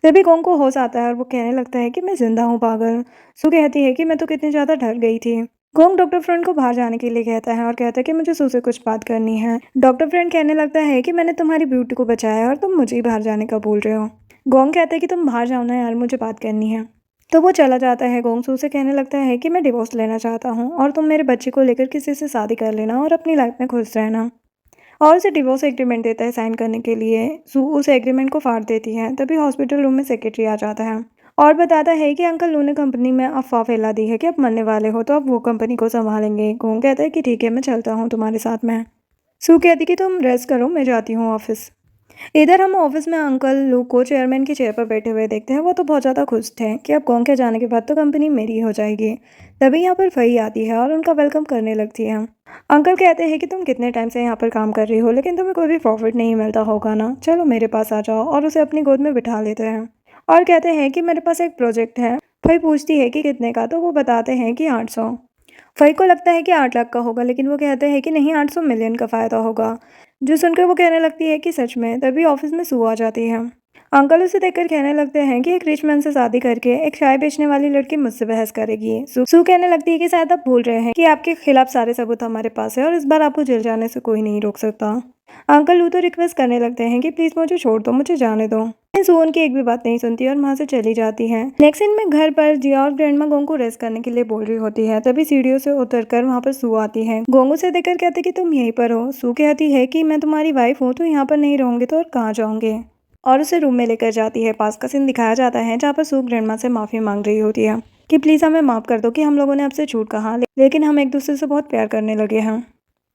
तभी गोंग को होश आता है और वो कहने लगता है कि मैं जिंदा हूँ पागल। सू कहती है कि मैं तो कितनी ज़्यादा डर गई थी। गोंग डॉक्टर फ्रेंड को बाहर जाने के लिए कहता है और कहता है कि मुझे सू से कुछ बात करनी है। डॉक्टर फ्रेंड कहने लगता है कि मैंने तुम्हारी ब्यूटी को बचाया और तुम मुझे ही बाहर जाने का बोल रहे हो। गोंग कहता है कि तुम बाहर जाओ ना यार, मुझे बात करनी है। तो वो चला जाता है। गोंग सू से कहने लगता है कि मैं डिवोर्स लेना चाहता हूँ और तुम मेरे बच्चे को लेकर किसी से शादी कर लेना और अपनी लाइफ में खुश रहना। और उसे डिवोर्स एग्रीमेंट देता है साइन करने के लिए। सू उस एग्रीमेंट को फाड़ देती है। तभी हॉस्पिटल रूम में सेक्रेटरी आ जाता है और बताता है कि अंकल लू ने कंपनी में अफवाह फैला दी है कि अब मरने वाले हो, तो अब वो कंपनी को संभालेंगे। गोंग कहता है कि ठीक है, मैं चलता हूँ तुम्हारे साथ में। सू कहती कि तुम रेस्ट करो, मैं जाती हूँ ऑफिस। इधर हम ऑफिस में अंकल लू को चेयरमैन की चेयर पर बैठे हुए देखते हैं। वो तो बहुत ज़्यादा खुश थे कि अब गोंग के जाने के बाद तो कंपनी मेरी हो जाएगी। तभी यहाँ पर फई आती है और उनका वेलकम करने लगती है। अंकल कहते हैं कि तुम कितने टाइम से यहाँ पर काम कर रही हो, लेकिन तुम्हें कोई भी प्रॉफिट नहीं मिलता होगा ना, चलो मेरे पास आ जाओ। और उसे अपनी गोद में बिठा लेते हैं और कहते हैं कि मेरे पास एक प्रोजेक्ट है। फई पूछती है कि कितने का, तो वो बताते हैं कि 800। फई को लगता है कि 8 लाख का होगा, लेकिन वो कहते हैं कि नहीं, 800 मिलियन का फ़ायदा होगा। जो सुनकर वो कहने लगती है कि सच में। तभी ऑफिस में सू आ जाती है। अंकल उसे देखकर कहने लगते हैं कि एक रिच मैन से शादी करके एक चाय बेचने वाली लड़की मुझसे बहस करेगी। सू कहने लगती है कि शायद आप भूल रहे हैं कि आपके खिलाफ सारे सबूत हमारे पास है और इस बार आपको जेल जाने से कोई नहीं रोक सकता। अंकल लू तो रिक्वेस्ट करने लगते हैं कि प्लीज मुझे छोड़ दो, मुझे जाने दो। सू उनकी एक भी बात नहीं सुनती और वहां से चली जाती है। नेक्स्ट सीन में घर पर जिया और ग्रैंडमा गोंग को रेस्ट करने के लिए बोल रही होती है। तभी सीढ़ियों से उतरकर वहां पर सू आती है। गोंग उसे देखकर कहते कि तुम यहीं पर हो। सू कहती है कि मैं तुम्हारी वाइफ हूँ, तो यहाँ पर नहीं रहूंगी तो और कहाँ जाऊंगे। और उसे रूम में लेकर जाती है। पास का सीन दिखाया जाता है जहाँ पर सू ग्रैंडमा से माफी मांग रही होती है कि प्लीज हमें माफ कर दो कि हम लोगों ने आपसे झूठ कहा, लेकिन हम एक दूसरे से बहुत प्यार करने लगे हैं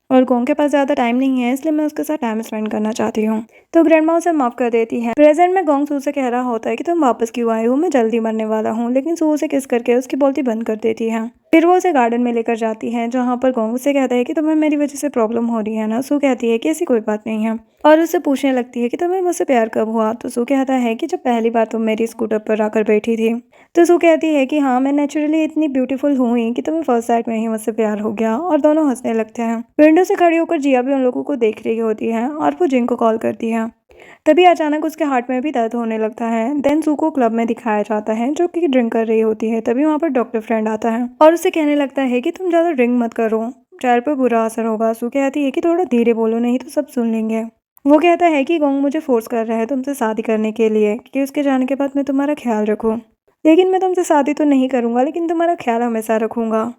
और गोंग के पास ज़्यादा टाइम नहीं है, इसलिए मैं उसके साथ टाइम स्पेंड करना चाहती हूँ। तो ग्रैंडमा उसे माफ़ कर देती है। प्रेजेंट में गोंग सू से कह रहा होता है कि तुम वापस क्यों आए हो, मैं जल्दी मरने वाला हूँ, लेकिन सू उसे किस करके उसकी बोलती बंद कर देती है। फिर वो उसे गार्डन में लेकर जाती है जहाँ पर गोंग उसे कहता है कि तुम्हें मेरी वजह से प्रॉब्लम हो रही है ना। सू कहती है कि ऐसी कोई बात नहीं है और उससे पूछने लगती है कि तुम्हें मुझसे प्यार कब हुआ। तो सू कहता है कि जब पहली बार तुम मेरी स्कूटर पर आकर बैठी थी। तो सू कहती है कि हाँ, मैं नेचुरली इतनी ब्यूटीफुल हूँ ही कि तुम्हें फर्स्ट साइट में ही मुझसे प्यार हो गया। और दोनों हंसने लगते हैं। विंडो से खड़ी होकर जिया भी उन लोगों को देख रही होती है और वो जिंग को कॉल करती है। तभी अचानक उसके हार्ट में भी दर्द होने लगता है। देन सू को क्लब में दिखाया जाता है जो कि ड्रिंक कर रही होती है। तभी वहाँ पर डॉक्टर फ्रेंड आता है और उसे कहने लगता है कि तुम ज़्यादा ड्रिंक मत करो, चेहरे पर बुरा असर होगा। सू कहती है कि थोड़ा धीरे बोलो, नहीं तो सब सुन लेंगे। वो कहता है कि गोंग मुझे फोर्स कर रहा है तुमसे शादी करने के लिए कि उसके जाने के बाद मैं तुम्हारा ख्याल रखूं। लेकिन मैं तुमसे शादी तो नहीं करूंगा, लेकिन तुम्हारा ख्याल हमेशा रखूंगा।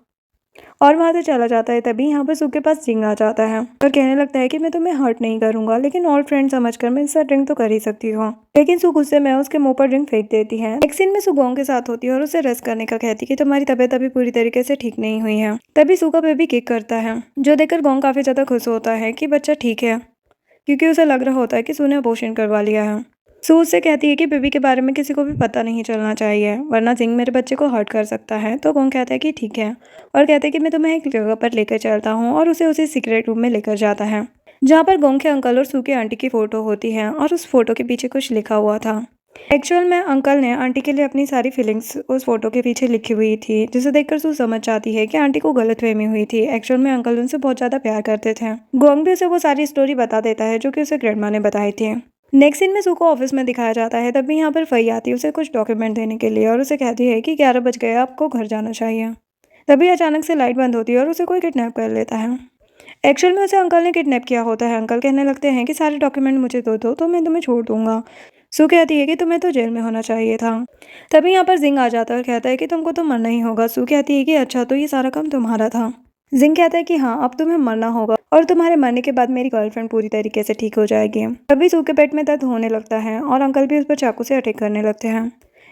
और वहाँ से चला जाता है। तभी यहाँ पर सू के पास जिंग आ जाता है और कहने लगता है कि मैं तुम्हें हर्ट नहीं करूंगा, लेकिन ओल्ड फ्रेंड समझकर मैं इससे ड्रिंक तो कर ही सकती हूँ। लेकिन सू गुस्से में उसके मुंह पर ड्रिंक फेंक देती है। एक सीन में सू गोंग के साथ होती है और उसे रेस्ट करने का कहती है कि तुम्हारी तबीयत अभी पूरी तरीके से ठीक नहीं हुई है। तभी सू का बेबी किक करता है, जो देखकर गोंग काफी ज्यादा खुश होता है कि बच्चा ठीक है, क्योंकि उसे लग रहा होता है कि सू ने अबॉर्शन करवा लिया है। सू उससे कहती है कि बेबी के बारे में किसी को भी पता नहीं चलना चाहिए, वरना जिंग मेरे बच्चे को हर्ट कर सकता है। तो गोंग कहता है कि ठीक है, और कहते हैं कि मैं तुम्हें एक जगह पर लेकर चलता हूँ, और उसे उसी सीक्रेट रूम में लेकर जाता है, जहाँ पर गोंग के अंकल और सू की आंटी की फोटो होती है, और उस फोटो के पीछे कुछ लिखा हुआ था। एक्चुअल में अंकल ने आंटी के लिए अपनी सारी फीलिंग्स उस फोटो के पीछे लिखी हुई थी, जिसे देखकर सू समझ जाती है कि आंटी को गलतफहमी हुई थी। एक्चुअल में अंकल उनसे बहुत ज्यादा प्यार करते थे। गोंग भी उसे वो सारी स्टोरी बता देता है जो कि उसे ग्रैंडमा ने बताई थी। नेक्स्ट सीन में सू को ऑफिस में दिखाया जाता है। तभी यहाँ पर फई आती है उसे कुछ डॉक्यूमेंट देने के लिए, और उसे कहती है कि 11 बज गए, आपको घर जाना चाहिए। तभी अचानक से लाइट बंद होती है और उसे कोई किडनैप कर लेता है। एक्चुअल में उसे अंकल ने किडनैप किया होता है। अंकल कहने लगते हैं कि सारे डॉक्यूमेंट मुझे दो दो तो मैं तुम्हें छोड़ दूंगा। सू कहती है कि तुम्हें तो जेल में होना चाहिए था। तभी यहाँ पर जिंग आ जाता है और कहता है कि तुमको तो मरना ही होगा। सू कहती है कि अच्छा, तो ये सारा काम तुम्हारा था। जिंग कहता है कि हाँ, अब तुम्हें मरना होगा, और तुम्हारे मरने के बाद मेरी गर्लफ्रेंड पूरी तरीके से ठीक हो जाएगी। तभी सू के पेट में दर्द होने लगता है और अंकल भी उस पर चाकू से अटैक करने लगते हैं।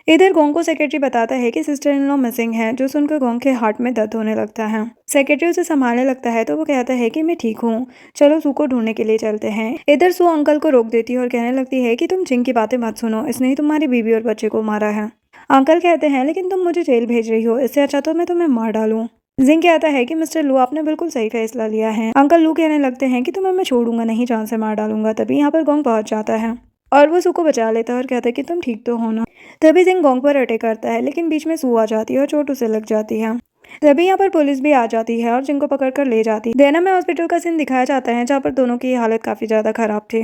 इधर गोंग को सेक्रेटरी बताता है कि सिस्टर इन लॉ मिसिंग है, जो सुनकर गोंग के हार्ट में दर्द होने लगता है। सेक्रेटरी उसे संभालने लगता है तो वो कहता है कि मैं ठीक हूँ, चलो सू को ढूंढने के लिए चलते हैं। इधर सू अंकल को रोक देती है और कहने लगती है कि तुम जिंग की बातें मत सुनो, इसने ही तुम्हारी बीवी और बच्चे को मारा है। अंकल कहते हैं लेकिन तुम मुझे जेल भेज रही हो, इससे अच्छा तो मैं तुम्हें मार डालूं। जिंग कहता है कि मिस्टर लू, आपने बिल्कुल सही फैसला लिया है। अंकल लू कहने लगते हैं कि तुम्हें मैं छोड़ूंगा नहीं, जान से मार डालूंगा। तभी यहाँ पर गोंग पहुंच जाता है और वो सू को बचा लेता है और कहता है कि तुम ठीक तो हो ना। तभी जिंग गोंग पर अटैक करता है, लेकिन बीच में सू आ जाती है और चोट उसे लग जाती है। तभी यहाँ पर पुलिस भी आ जाती है और जिंग को पकड़ कर ले जाती है। देना में हॉस्पिटल का सीन दिखाया जाता है, जहाँ पर दोनों की हालत काफी ज्यादा खराब थी,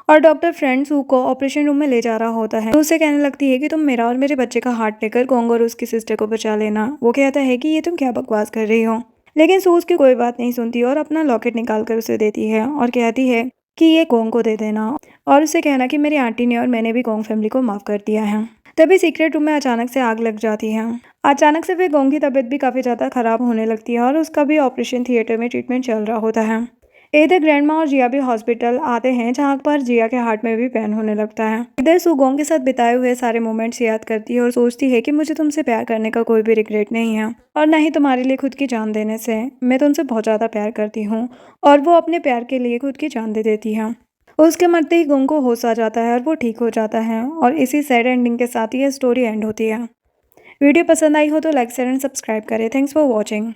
और डॉक्टर फ्रेंड सू को ऑपरेशन रूम में ले जा रहा होता है। तो उसे कहने लगती है कि तुम मेरा और मेरे बच्चे का हार्ट लेकर गोंग और उसकी सिस्टर को बचा लेना। वो कहता है कि ये तुम क्या बकवास कर रही हो, लेकिन सू उसकी कोई बात नहीं सुनती और अपना लॉकेट निकाल कर उसे देती है और कहती है कि ये गोंग को दे देना, और उसे कहना कि मेरी आंटी ने और मैंने भी गोंग फैमिली को माफ कर दिया है। तभी सीक्रेट रूम में अचानक से आग लग जाती है। अचानक से फिर गोंग की तबीयत भी काफी ज्यादा खराब होने लगती है और उसका भी ऑपरेशन थिएटर में ट्रीटमेंट चल रहा होता है। इधर ग्रैंडमा और जिया भी हॉस्पिटल आते हैं, जहाँ पर जिया के हार्ट में भी पेन होने लगता है। इधर सू गोंग के साथ बिताए हुए सारे मोमेंट्स याद करती है और सोचती है कि मुझे तुमसे प्यार करने का कोई भी रिग्रेट नहीं है, और न ही तुम्हारे लिए खुद की जान देने से। मैं तुमसे बहुत ज्यादा प्यार करती हूँ, और वो अपने प्यार के लिए खुद की जान दे देती है। उसके मरते ही गोंग को होश आ जाता है और वो ठीक हो जाता है, और इसी सैड एंडिंग के साथ ये स्टोरी एंड होती है। वीडियो पसंद आई हो तो लाइक शेयर एंड सब्सक्राइब करें। Thanks for watching.